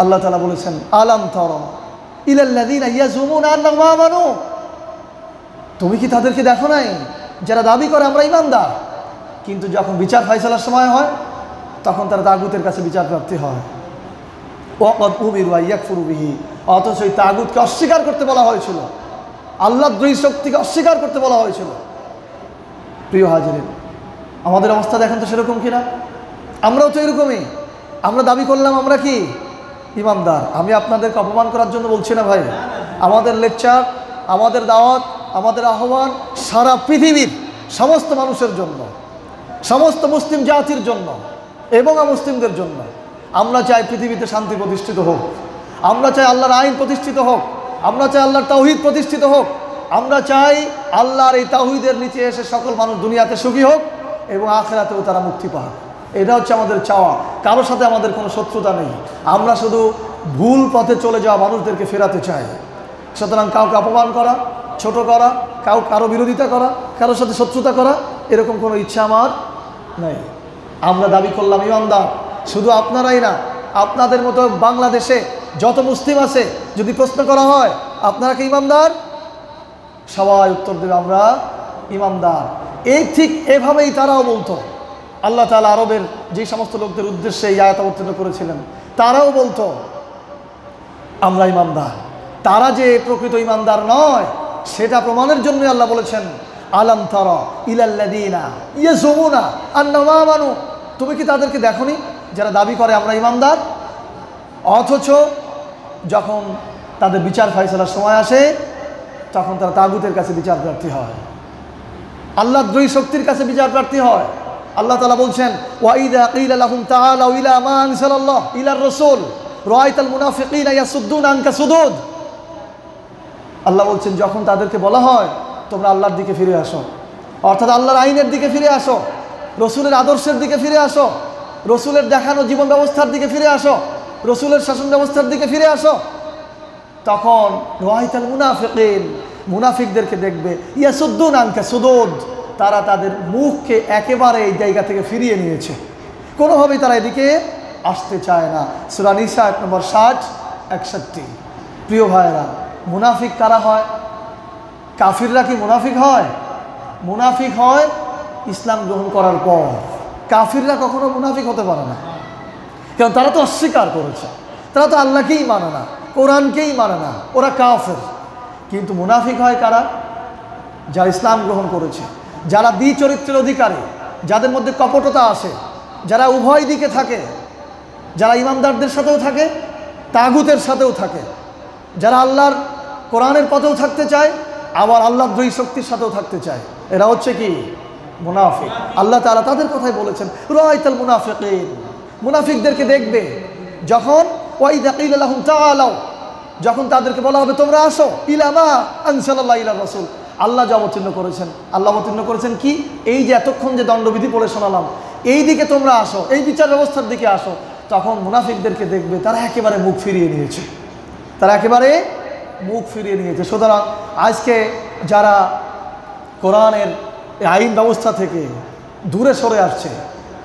আল্লাহ তাআলা বলেছেন, আলাম তারা ইলাল্লাযীনা ইয়াযুমুনা আন্নাহুম আমানু। তুমি কি তাদেরকে দেখো নাই যারা দাবি করে আমরা ঈমানদার, কিন্তু যখন বিচার ফায়সালার সময় হয় তখন তারা তাগুতের কাছে বিচার প্রার্থী হয়। ওয়াকাদ উমিরু আইয়াকফুরু বিহি। অথচ এই তাগুতকে অস্বীকার করতে বলা হয়েছিল, আল্লাহদ্রোহী শক্তিকে অস্বীকার করতে বলা হয়েছিল। প্রিয় হাজিরিন, আমাদের অবস্থা দেখেন তো সেরকম কিনা। আমরাও তো এরকমই। আমরা দাবি করলাম আমরা কি ঈমানদার। আমি আপনাদেরকে অপমান করার জন্য বলছি না ভাই। আমাদের লেকচার, আমাদের দাওয়াত, আমাদের আহ্বান সারা পৃথিবীর সমস্ত মানুষের জন্য, সমস্ত মুসলিম জাতির জন্য এবং অমুসলিমদের জন্য। আমরা চাই পৃথিবীতে শান্তি প্রতিষ্ঠিত হোক, আমরা চাই আল্লাহর আইন প্রতিষ্ঠিত হোক, আমরা চাই আল্লাহর তাওহীদ প্রতিষ্ঠিত হোক, আমরা চাই আল্লাহর এই তাওহীদের নিচে এসে সকল মানুষ দুনিয়াতে সুখী হোক এবং আখিরাতেও তারা মুক্তি পাক। এটা হচ্ছে আমাদের চাওয়া। কারোর সাথে আমাদের কোনো শত্রুতা নেই। আমরা শুধু ভুল পথে চলে যাওয়া মানুষদেরকে ফেরাতে চাই। সুতরাং কাউকে অপমান করা, ছোট করা, কারো বিরোধিতা করা, কারোর সাথে শত্রুতা করা, এরকম কোনো ইচ্ছা আমার নেই। আমরা দাবি করলাম ঈমানদার। শুধু আপনারাই না, আপনাদের মতো বাংলাদেশে যত মুসলিম আছে, যদি প্রশ্ন করা হয় আপনারা কি ঈমানদার, সবাই উত্তর দেবে আমরা ঈমানদার। এই ঠিক এভাবেই তারাও বলতো। আল্লাহ তাআলা আরবের যে সমস্ত লোকদের উদ্দেশ্যে এই আয়াত অবতীর্ণ করেছিলেন, তারাও বলতো আমরা ঈমানদার। তারা যে প্রকৃত ঈমানদার নয় সেটা প্রমাণের জন্যই আল্লাহ বলেছেন, আলাম তারা ইলাল্লাযীনা ইয়াযুমুনা আন্নাহুম আমানু। তুমি কি তাদেরকে দেখোনি যারা দাবি করে আমরা ঈমানদার, অথচ যখন তাদের বিচার ফায়সালার সময় আসে তখন তারা তাগুতের কাছে বিচার প্রার্থী হয়, আল্লাহদ্রোহী শক্তির কাছে বিচার প্রার্থী হয়। আল্লাহ তাআলা বলছেন, ওয়াইদা কিলা লাহুম তাআলাউ ইলা মা আনজালাল্লাহ ইলার রাসূল রাআইতাল মুনাফিকিনা ইয়াসুদ্দুনা আনকা সুদুদ। আল্লাহ বলছেন, যখন তাদেরকে বলা হয় তোমরা আল্লাহর দিকে ফিরে আসো, অর্থাৎ আল্লাহর আইনের দিকে ফিরে আসো, রসুলের আদর্শের দিকে ফিরে আসো, রসুলের দেখানো জীবন ব্যবস্থার দিকে ফিরে আসো, রসুলের শাসন ব্যবস্থার দিকে ফিরে আসো, তখন রাআইতাল মুনাফিকিন, মুনাফিকদেরকে দেখবে, ইয়াসুদ্দুনা আনকা সুদুদ, তারা তাদের মুখকে একেবারে এই জায়গা থেকে ফিরিয়ে নিয়েছে, কোনোভাবেই তারা এদিকে আসতে চায় না। সূরা নিসা 1 নম্বর 60-61। প্রিয় ভাইরা, মুনাফিক কারা হয়? কাফিররা কি মুনাফিক হয়? মুনাফিক হয় ইসলাম গ্রহণ করার পর। কাফিররা কখনো মুনাফিক হতে পারে না, কারণ তারা তো অস্বীকার করেছে, তারা তো আল্লাহকেই মানে না, কোরআনকেই মানে না, ওরা কাফের। কিন্তু মুনাফিক হয় কারা? যারা ইসলাম গ্রহণ করেছে, যারা দ্বিচরিত্রের অধিকারী, যাদের মধ্যে কপটতা আসে, যারা উভয় দিকে থাকে, যারা ইমানদারদের সাথেও থাকে, তাগুতের সাথেও থাকে, যারা আল্লাহর কোরআনের পথেও থাকতে চায়, আবার আল্লাহদ্রোহী শক্তির সাথেও থাকতে চায়। এরা হচ্ছে কি? মুনাফিক। আল্লাহ তাআলা তাদের কথাই বলেছেন, রাআইতাল মুনাফিকিন, মুনাফিকদেরকে দেখবে যখন ওয়াইদা কিলা লাহুম তাআলাউ, যখন তাদেরকে বলা হবে তোমরা আসো, ইলা মা আনসালাল্লাহু ইলা রাসূল, আল্লাহ যা অবতীর্ণ করেছেন। আল্লাহ অবতীর্ণ করেছেন কি? এই যে এতক্ষণ যে দণ্ডবিধি পড়ে শোনালাম, এই দিকে তোমরা আসো, এই বিচার ব্যবস্থার দিকে আসো। তখন মুনাফিকদেরকে দেখবে তারা একেবারে মুখ ফিরিয়ে নিয়েছে, তারা একেবারে মুখ ফিরিয়ে নিয়েছে। সুতরাং আজকে যারা কোরআনের আইন ব্যবস্থা থেকে দূরে সরে আসছে,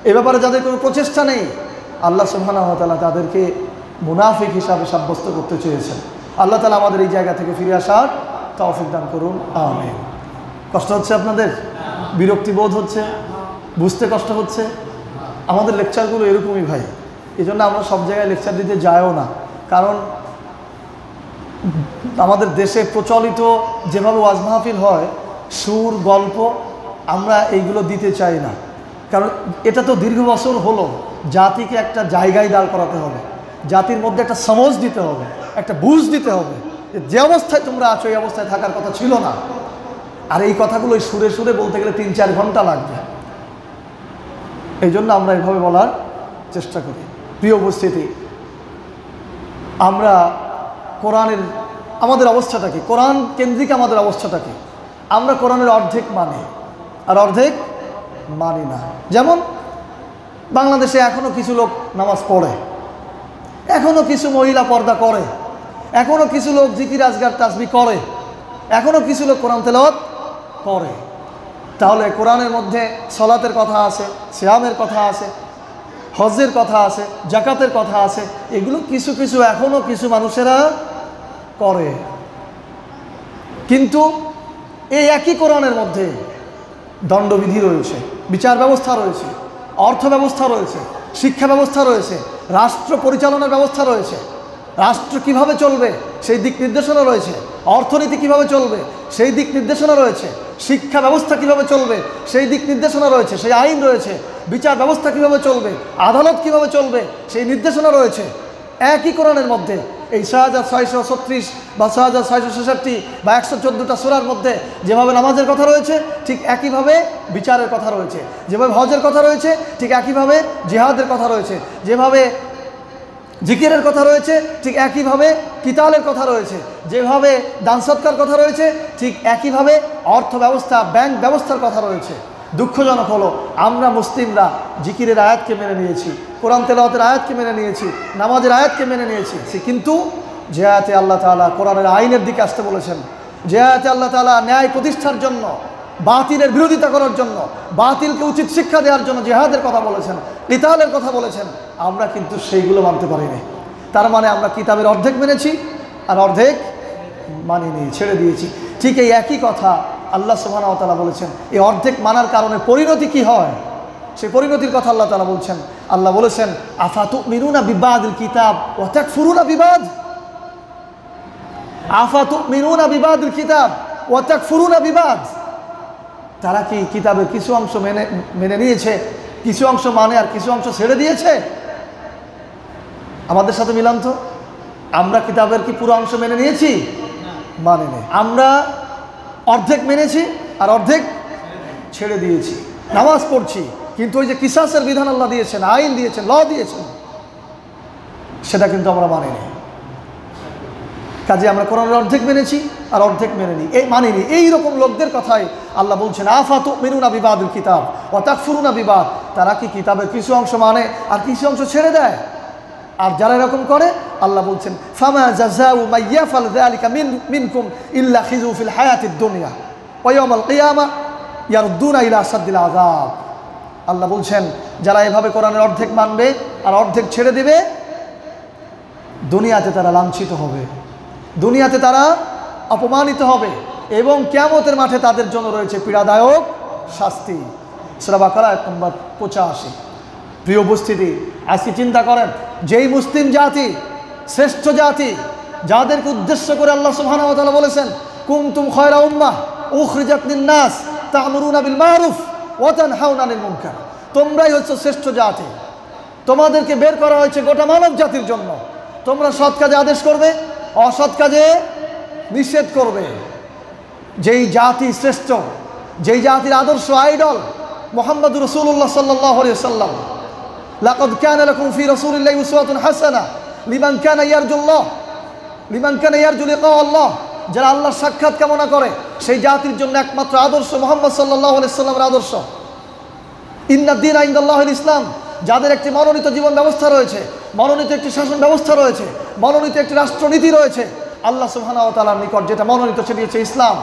এ ব্যাপারে যাদের কোনো প্রচেষ্টা নেই, আল্লাহ সুবহানাহু ওয়া তাআলা তাদেরকে মুনাফিক হিসাবে সাব্যস্ত করতে চেয়েছেন। আল্লাহ তাআলা আমাদের এই জায়গা থেকে ফিরে আসার তৌফিক দান করুন, আমিন। কষ্ট হচ্ছে আপনাদের? বিরক্তি বোধ হচ্ছে? বুঝতে কষ্ট হচ্ছে? আমাদের লেকচারগুলো এরকমই ভাই, এই জন্য আমরা সব জায়গায় লেকচার দিতে যাইও না। কারণ আমাদের দেশে প্রচলিত যেভাবে ওয়াজ মাহফিল হয়, সুর, গল্প, আমরা এইগুলো দিতে চাই না। কারণ এটা তো দীর্ঘ বছর হলো, জাতিকে একটা জায়গায় দাঁড় করাতে হবে, জাতির মধ্যে একটা সমঝ দিতে হবে, একটা বুঝ দিতে হবে যে অবস্থায় তোমরা আছো এই অবস্থায় থাকার কথা ছিল না। আর এই কথাগুলো সুরে সুরে বলতে গেলে 3-4 ঘন্টা লাগবে। এই জন্য আমরা এভাবে বলার চেষ্টা করি। প্রিয় উপস্থিতি, আমরা কোরআনের আমাদের অবস্থাটা কি? কোরআন কেন্দ্রিক আমাদের অবস্থাটা কি? আমরা কোরআনের অর্ধেক মানি আর অর্ধেক মানি না। যেমন বাংলাদেশে এখনও কিছু লোক নামাজ পড়ে, এখনও কিছু মহিলা পর্দা করে, এখনও কিছু লোক জিকির আজগার তাসবিহ করে, এখনও কিছু লোক কোরআন তেলাওয়াত করে। তাহলে কোরআনের মধ্যে সলাতের কথা আছে, সিয়ামের কথা আছে, হজ্জের কথা আছে, জাকাতের কথা আছে। এগুলো কিছু কিছু এখনও কিছু মানুষেরা করে। কিন্তু এই একই কোরআনের মধ্যে দণ্ডবিধি রয়েছে, বিচার ব্যবস্থা রয়েছে, অর্থ ব্যবস্থা রয়েছে, শিক্ষা ব্যবস্থা রয়েছে, রাষ্ট্র পরিচালনার ব্যবস্থা রয়েছে, রাষ্ট্র কিভাবে চলবে সেই দিক নির্দেশনা রয়েছে, অর্থনীতি কিভাবে চলবে সেই দিক নির্দেশনা রয়েছে, শিক্ষা ব্যবস্থা কিভাবে চলবে সেই দিক নির্দেশনা রয়েছে, সেই আইন রয়েছে, বিচার ব্যবস্থা কিভাবে চলবে, আদালত কিভাবে চলবে সেই নির্দেশনা রয়েছে একই কোরআনের মধ্যে। এই 6636 বা 6666 বা 114টা সূরার মধ্যে যেভাবে নামাজের কথা রয়েছে, ঠিক একইভাবে বিচারের কথা রয়েছে, যেভাবে হজের কথা রয়েছে, ঠিক একইভাবে জিহাদের কথা রয়েছে, যেভাবে জিকিরের কথা রয়েছে, ঠিক একইভাবে কিতালের কথা রয়েছে, যেভাবে দান সৎকার কথা রয়েছে, ঠিক একইভাবে অর্থ ব্যবস্থা, ব্যাংক ব্যবস্থার কথা রয়েছে। দুঃখজনক হলো আমরা মুসলিমরা জিকিরের আয়াতকে মেনে নিয়েছি, কোরআন তেলাওয়াতের আয়াতকে মেনে নিয়েছি, নামাজের আয়াতকে মেনে নিয়েছি, কিন্তু যে আয়াতে আল্লাহ তাআলা কোরআনের আইনের দিকে আসতে বলেছেন, যে আয়াতে আল্লাহ তাআলা ন্যায় প্রতিষ্ঠার জন্য, বাতিলের বিরোধিতা করার জন্য, বাতিলকে উচিত শিক্ষা দেওয়ার জন্য জিহাদের কথা বলেছেন, কিতালের কথা বলেছেন, আমরা কিন্তু সেইগুলো মানতে পারিনি। তার মানে আমরা কিতাবের অর্ধেক মেনেছি আর অর্ধেক মানিনি, ছেড়ে দিয়েছি। ঠিক এই একই কথা আল্লাহ সুবহানাহু ওয়া তাআলা বলেছেন। এই অর্ধেক মানার কারণে পরিণতি কি হয় সেই পরিণতির কথা আল্লাহ তাআলা বলছেন। আল্লাহ বলেছেন, আফাতুমিনুনা বিবাদিল কিতাব ওয়া তাকফুরুনা বিবাদ, আফাতুমিনুনা বিবাদিল কিতাব ওয়া তাকফুরুনা বিবাদ। তারা কি কিতাবের কিছু অংশ মেনে নিয়েছে, কিছু অংশ মানে আর কিছু অংশ ছেড়ে দিয়েছে? আমাদের সাথে মিলান তো, আমরা কিতাবের কি পুরো অংশ মেনে নিয়েছি? মানে নেই, আমরা অর্ধেক মেনেছি আর অর্ধেক ছেড়ে দিয়েছি। নামাজ পড়ছি, কিন্তু ওই যে কিসাসের বিধান আল্লাহ দিয়েছেন, আইন দিয়েছেন, ল দিয়েছেন, সেটা কিন্তু আমরা মানিনি। কাজে আমরা কোরআনের অর্ধেক মেনেছি আর অর্ধেক মানিনি। এইরকম লোকদের কথাই আল্লাহ বলছেন, আফাতুমিনুনা বিবাদিল কিতাব ওয়া তাকফুরুনা বিবাদ। তারা কি কিতাবের কিছু অংশ মানে আর কিছু অংশ ছেড়ে দেয়? আর যারা এরকম করে আল্লাহ বলছেন, ফামা জাযাউ মান ইয়াফআল যালিকা মিনকুম ইল্লা খিযু ফিল হায়াতিদ দুনিয়া ওয়া ইয়াউমাল কিয়ামাহ ইয়ারদুনা ইলা আসাদ্দিল আযাব। আল্লাহ বলছেন, যারা এভাবে কোরআনের অর্ধেক মানবে আর অর্ধেক ছেড়ে দিবে, দুনিয়াতে তারা লাঞ্ছিত হবে, দুনিয়াতে তারা অপমানিত হবে এবং কিয়ামতের মাঠে তাদের জন্য রয়েছে পীড়াদায়ক শাস্তি। সূরা বাকারা আয়াত নম্বর 85। প্রিয় উপস্থিতি, আজকে চিন্তা করেন, যেই মুসলিম জাতি, শ্রেষ্ঠ জাতি, যাদেরকে উদ্দেশ্য করে আল্লাহ সুবহানাহু ওয়া তাআলা বলেছেন, কুনতুম খায়রা উম্মাহ উখরিজাত লিন-নাস তা'মুরুনা বিল মা'রুফ ওয়া তানহাউনা আনিল মুনকার। তোমরাই হচ্ছে শ্রেষ্ঠ জাতি, তোমাদেরকে বের করা হয়েছে গোটা মানব জাতির জন্য। তোমরা সৎ কাজে আদেশ করবে, অসৎ কাজে নিষেধ করবে। যেই জাতি শ্রেষ্ঠ, যেই জাতির আদর্শ আইডল মুহাম্মদুর রাসূলুল্লাহ সাল্লাল্লাহু আলাইহি ওয়াসাল্লাম, লাকাদ কানা লাকুম ফি রাসূলিল্লাহি উসওয়াতুন হাসানাহ লিমান কানা ইয়ারজু লিকা আল্লাহ। যারা আল্লাহর সাক্ষাৎ কামনা করে সেই জাতির জন্য একমাত্র আদর্শ মুহাম্মদ সাল্লাল্লাহু আলাইহি ওয়াসাল্লামের আদর্শ। ইন্নাদ দীনা ইনদাল্লাহিল ইসলাম। যাদের একটি মনোনীত জীবন ব্যবস্থা রয়েছে, মনোনীত একটি শাসন ব্যবস্থা রয়েছে, মনোনীত একটি রাষ্ট্রনীতি রয়েছে আল্লাহ সুবহানাহু ওয়া তাআলার নিকট, যেটা মনোনীত সেটি হচ্ছে ইসলাম।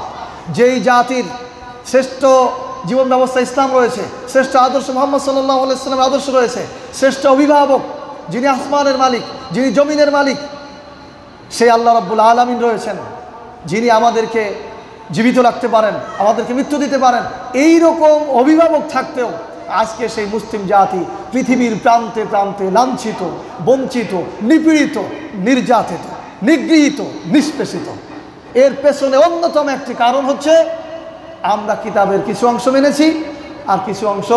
যেই জাতির শ্রেষ্ঠ জীবন ব্যবস্থা ইসলাম রয়েছে, শ্রেষ্ঠ আদর্শ মুহাম্মদ সাল্লাল্লাহু আলাইহি ওয়াসাল্লামের আদর্শ রয়েছে, শ্রেষ্ঠ অভিভাবক যিনি আসমানের মালিক, যিনি জমিনের মালিক, সেই আল্লাহ রাব্বুল আলামিন রয়েছেন, যিনি আমাদেরকে জীবিত রাখতে পারেন, আমাদেরকে মৃত্যু দিতে পারেন। এই রকম অভিভাবক থাকতেও আজকে সেই মুসলিম জাতি পৃথিবীর প্রান্তে প্রান্তে লাঞ্ছিত, বঞ্চিত, নিপীড়িত, নির্যাতিত, নিগৃহীত, নিষ্পেষিত। এর পেছনে অন্যতম একটি কারণ হচ্ছে আমরা কিতাবের কিছু অংশ মেনেছি আর কিছু অংশ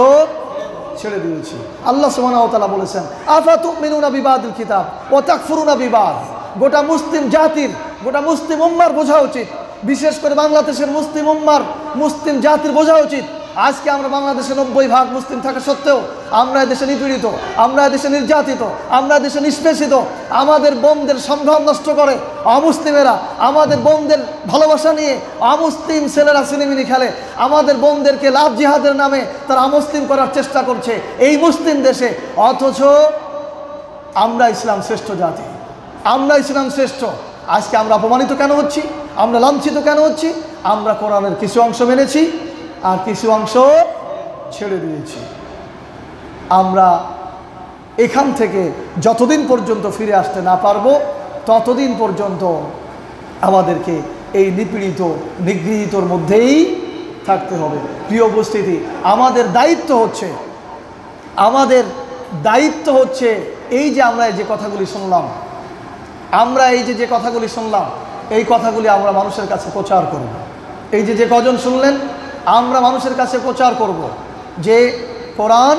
ছেড়ে দিয়েছি। আল্লাহ সুবহানাহু ওয়া তাআলা বলেছেন, আফাতুমিনুনা বিবাদিল কিতাব ওয়া তাকফুরুনা বিবাদ। গোটা মুসলিম জাতির, গোটা মুসলিম উম্মার বোঝা উচিত, বিশেষ করে বাংলাদেশের মুসলিম উম্মার, মুসলিম জাতির বোঝা উচিত, আজকে আমরা বাংলাদেশে 90% মুসলিম থাকা সত্ত্বেও আমরা এদেশে নিপীড়িত, আমরা এদেশে নির্যাতিত, আমরা এদেশে নিষ্পেষিত। আমাদের বোনদের সম্ভ্রম নষ্ট করে অমুসলিমেরা, আমাদের বোনদের ভালোবাসা নিয়ে অমুসলিম ছেলেরা সিনেমিনি খেলে, আমাদের বোনদেরকে লাভ জিহাদের নামে তারা অমুসলিম করার চেষ্টা করছে এই মুসলিম দেশে। অথচ আমরা ইসলাম শ্রেষ্ঠ জাতি, আমরা ইসলাম শ্রেষ্ঠ। আজকে আমরা অপমানিত কেন হচ্ছি, আমরা লাঞ্ছিত কেন হচ্ছি? আমরা কোরআনের কিছু অংশ মেনেছি আর কিছু অংশ ছেড়ে দিয়েছি। আমরা এখান থেকে যতদিন পর্যন্ত ফিরে আসতে না পারবো ততদিন পর্যন্ত আমাদেরকে এই নিপীড়িত, নিগৃহীতর মধ্যেই থাকতে হবে। প্রিয় উপস্থিতি, আমাদের দায়িত্ব হচ্ছে এই যে আমরা যে কথাগুলি শুনলাম, এই কথাগুলি আমরা মানুষের কাছে প্রচার করব। এই যে কজন শুনলেন, আমরা মানুষের কাছে প্রচার করব যে কোরআন,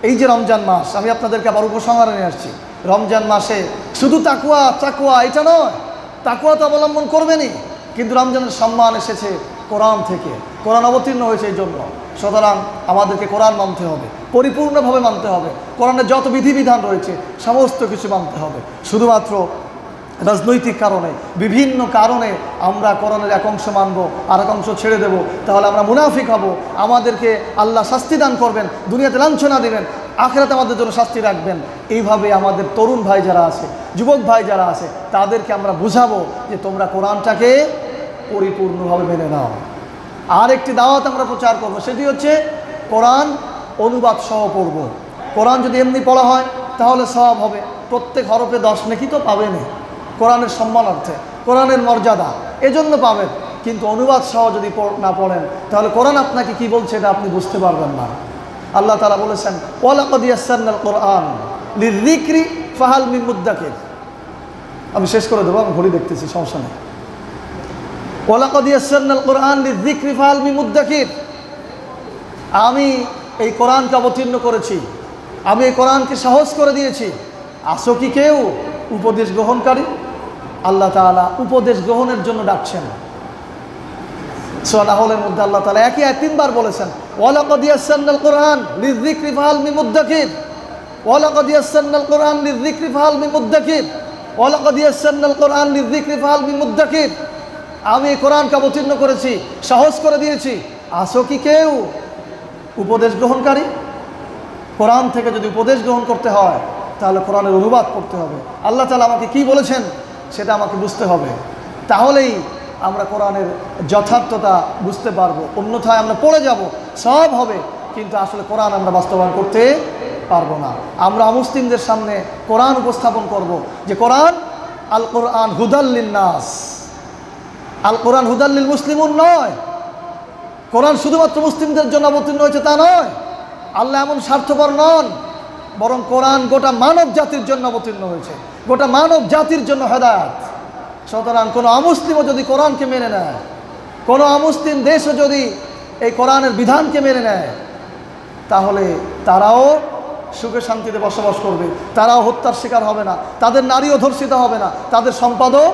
এই যে রমজান মাস, আমি আপনাদেরকে আবার উপসংহারে নিয়ে আসছি। রমজান মাসে শুধু তাকওয়া এটা নয়, তাকওয়া তো অবলম্বন করবেনই, কিন্তু রমজানের সম্মান এসেছে কোরআন থেকে, কোরআন অবতীর্ণ হয়েছে এই জন্য। সুতরাং আমাদেরকে কোরআন মানতে হবে, পরিপূর্ণভাবে মানতে হবে। কোরআনের যত বিধিবিধান রয়েছে সমস্ত কিছু মানতে হবে। শুধুমাত্র রাজনৈতিক কারণে, বিভিন্ন কারণে আমরা কোরআনের এক অংশ মানব আর এক অংশ ছেড়ে দেব, তাহলে আমরা মুনাফিক হব। আমাদেরকে আল্লাহ শাস্তি দান করবেন, দুনিয়াতে লাঞ্ছনা দেবেন, আখিরাতে আমাদের জন্য শাস্তি রাখবেন। এইভাবে আমাদের তরুণ ভাই যারা আছে, যুবক ভাই যারা আছে, তাদেরকে আমরা বুঝাবো যে তোমরা কোরআনটাকে পরিপূর্ণভাবে মেনে নাও। আর একটি দাওয়াত আমরা প্রচার করব, সেটি হচ্ছে কোরআন অনুবাদ সহ পড়ব। কোরআন যদি এমনি পড়া হয় তাহলে সওয়াব হবে, প্রত্যেক হরফে 10 নেকি তো পাবেনই, কোরআনের সম্মানার্থে, কোরআনের মর্যাদা এজন্য পাবেন। কিন্তু অনুবাদ সহ যদি না পড়েন তাহলে কোরআন আপনাকে কি বলছে এটা আপনি বুঝতে পারবেন না। আল্লাহ তাআলা বলেছেন, ওয়ালাকাদ ইয়াসসারনাল কোরআন লিযিকরি ফাহাল মিন মুদ্দাকির। আমি শেষ করে দেবো, আমি ঘড়ি দেখতেছি, সমস্যা নেই। ওয়ালাকাদ ইয়াসসারনাল কোরআন লিযিকরি ফাহাল মিন মুদ্দাকির। আমি এই কোরআনকে অবতীর্ণ করেছি, আমি এই কোরআনকে সহজ করে দিয়েছি, আসো কি কেউ উপদেশ গ্রহণকারী? আল্লাহ তাআলা উপদেশ গ্রহণের জন্য ডাকছেন। সূরা নাহলের মধ্যে আল্লাহ তাআলা একই আয়াত 3 বার বলেছেন, ওয়ালাকাদ ইয়াসসারনাল কোরআন লিযিকরি ফাহাল মিন মুদ্দাকির, ওয়ালাকাদ ইয়াসসারনাল কোরআন লিযিকরি ফাহাল মিন মুদ্দাকির, ওয়ালাকাদ ইয়াসসারনাল কোরআন লিযিকরি ফাহাল মিন মুদ্দাকির। আমি এই কোরআনকে অবতীর্ণ করেছি, সহজ করে দিয়েছি, আসো কি কেউ উপদেশ গ্রহণকারী? কোরআন থেকে যদি উপদেশ গ্রহণ করতে হয় তাহলে কোরআনের অনুবাদ করতে হবে। আল্লাহ তাআলা আমাকে কি বলেছেন সেটা আমাকে বুঝতে হবে, তাহলেই আমরা কোরআনের যথার্থতা বুঝতে পারবো। অন্যথায় আমরা পড়ে যাব, সব হবে, কিন্তু আসলে কোরআন আমরা বাস্তবায়ন করতে পারবো না। আমরা মুসলিমদের সামনে কোরআন উপস্থাপন করব যে কোরআন, আল কোরআন হুদাল লিন্নাস, আল কোরআন হুদাল লিল মুসলিমুন নয়। কোরআন শুধুমাত্র মুসলিমদের জন্য অবতীর্ণ হয়েছে তা নয়, আল্লাহ এমন স্বার্থপর নন, বরং কোরআন গোটা মানব জাতির জন্য অবতীর্ণ হয়েছে, গোটা মানব জাতির জন্য হেদায়েত। সুতরাং কোনো অমুসলিমও যদি কোরআনকে মেনে নেয়, কোনো অমুসলিম দেশও যদি এই কোরআনের বিধানকে মেনে নেয়, তাহলে তারাও সুখে শান্তিতে বসবাস করবে, তারাও হত্যার শিকার হবে না, তাদের নারীও ধর্ষিত হবে না, তাদের সম্পদও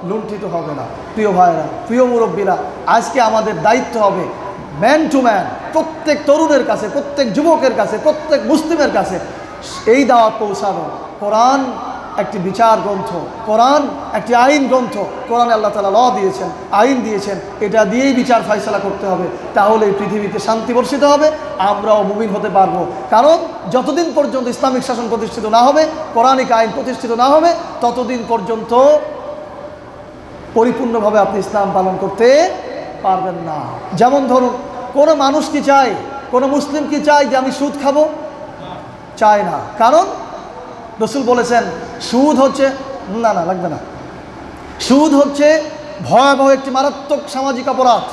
লুণ্ঠিত হবে না। প্রিয় ভাইরা, প্রিয় মুরব্বীরা, আজকে আমাদের দায়িত্ব হবে ম্যান টু ম্যান, প্রত্যেক তরুণের কাছে, প্রত্যেক যুবকের কাছে, প্রত্যেক মুসলিমের কাছে এই দাওয়াত পৌঁছানো। কোরআন একটি বিচার গ্রন্থ, কোরআন একটি আইন গ্রন্থ। কোরআনে আল্লাহ তাআলা ল দিয়েছেন, আইন দিয়েছেন, এটা দিয়েই বিচার ফায়সালা করতে হবে। তাহলে এই পৃথিবীতে শান্তি বর্ষিত হবে, আমরাও মুমিন হতে পারবো। কারণ যতদিন পর্যন্ত ইসলামিক শাসন প্রতিষ্ঠিত না হবে, কোরআনিক আইন প্রতিষ্ঠিত না হবে, ততদিন পর্যন্ত পরিপূর্ণভাবে আপনি ইসলাম পালন করতে পারবেন না। যেমন ধরুন, কোনো মানুষ কি চায়, কোনো মুসলিম কি চায় যে আমি সুদ খাবো? চায় না। কারণ রাসূল বলেছেন সুদ হচ্ছে, না লাগবে না, সুদ হচ্ছে ভয়াবহ একটি মারাত্মক সামাজিক অপরাধ।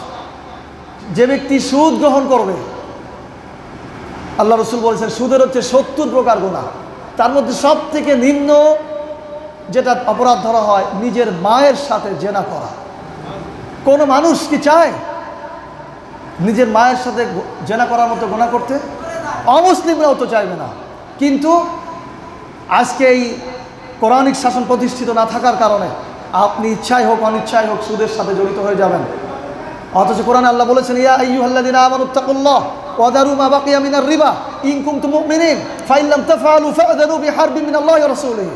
যে ব্যক্তি সুদ গ্রহণ করবে, আল্লাহ রাসূল বলেছেন সুদের হচ্ছে 70 প্রকার গুনাহ। তার মধ্যে সব থেকে নিম্ন যেটা অপরাধ ধরা হয়, নিজের মায়ের সাথে জেনা করা। কোনো মানুষ কি চায় নিজের মায়ের সাথে জেনা করার মতো গুনাহ করতে? অমুসলিমরাও তো চাইবে না। কিন্তু আজকে এই কোরআনিক শাসন প্রতিষ্ঠিত না থাকার কারণে আপনি ইচ্ছাই হোক অনিচ্ছাই হোক সুদের সাথে জড়িত হয়ে যাবেন। অথচ কোরআনে আল্লাহ বলেছেন, ইয়া আইয়ুহাল্লাযীনা আমানুত্তাকুল্লাহ ওয়া দারু মা বাকিয়া মিনার রিবা ইন কুনতুম মুমিনিন ফাইন লাম তাফআলু ফা'যানু বিহারবিন মিনাল্লাহি ওয়া রাসূলিহি।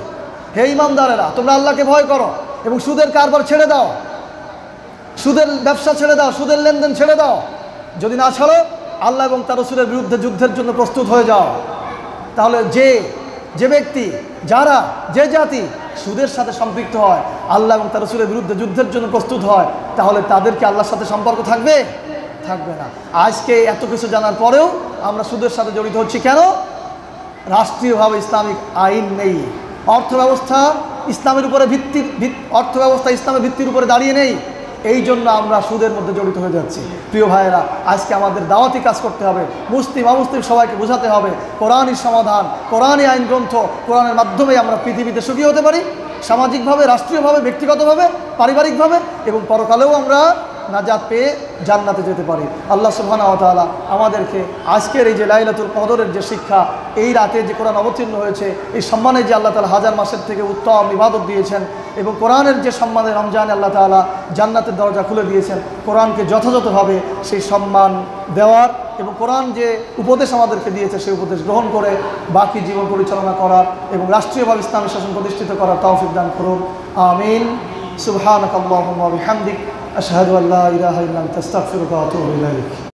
হে ঈমানদারেরা, তোমরা আল্লাহকে ভয় করো এবং সুদের কারবার ছেড়ে দাও, সুদের ব্যবসা ছেড়ে দাও, সুদের লেনদেন ছেড়ে দাও। যদি না ছাড়ো, আল্লাহ এবং তার রাসূলের বিরুদ্ধে যুদ্ধের জন্য প্রস্তুত হয়ে যাও। তাহলে যে ব্যক্তি, যারা, যে জাতি সুদের সাথে সম্পৃক্ত হয়, আল্লাহ এবং তার রাসূলের বিরুদ্ধে যুদ্ধের জন্য প্রস্তুত হয়, তাহলে তাদেরকে আল্লাহর সাথে সম্পর্ক থাকবে? থাকবে না। আজকে এত কিছু জানার পরেও আমরা সুদের সাথে জড়িত হচ্ছি কেন? রাষ্ট্রীয়ভাবে ইসলামিক আইন নেই, অর্থব্যবস্থা ইসলামের উপরে অর্থব্যবস্থা ইসলামের ভিত্তির উপরে দাঁড়িয়ে নেই। এই জন্য আমরা সুদের মধ্যে জড়িত হয়ে যাচ্ছি। প্রিয় ভাইয়েরা, আজকে আমাদের দাওয়াতি কাজ করতে হবে, মুসলিম অমুসলিম সবাইকে বোঝাতে হবে কোরআনই সমাধান, কোরআনই আইন গ্রন্থ। কোরআনের মাধ্যমেই আমরা পৃথিবীতে সুখী হতে পারি, সামাজিকভাবে, রাষ্ট্রীয়ভাবে, ব্যক্তিগতভাবে, পারিবারিকভাবে, এবং পরকালেও আমরা নাজাত পেয়ে জান্নাতে যেতে পারি। আল্লাহ সুবহানাহু ওয়া তাআলা আমাদেরকে আজকের এই যে লাইলাতুল কদরের যে শিক্ষা, এই রাতে যে কোরআন অবতীর্ণ হয়েছে, এই সম্মানে যে আল্লাহ তাআলা হাজার মাসের থেকে উত্তম ইবাদত দিয়েছেন, এবং কোরআনের যে সম্মানে রমজানে আল্লাহ তাআলা জান্নাতের দরজা খুলে দিয়েছেন, কোরআনকে যথাযথভাবে সেই সম্মান দেওয়ার এবং কোরআন যে উপদেশ আমাদেরকে দিয়েছে সেই উপদেশ গ্রহণ করে বাকি জীবন পরিচালনা করার এবং রাষ্ট্রীয়ভাবে ইসলামী শাসন প্রতিষ্ঠিত করার তৌফিক দান করুন। আমিন। সুবহানাকাল্লাহুম্মা ওয়া বিহামদিক আশহাদু আল্লা ইলাহা ইল্লা আনতা আস্তাগফিরুকা ওয়া আতুবু ইলাইক।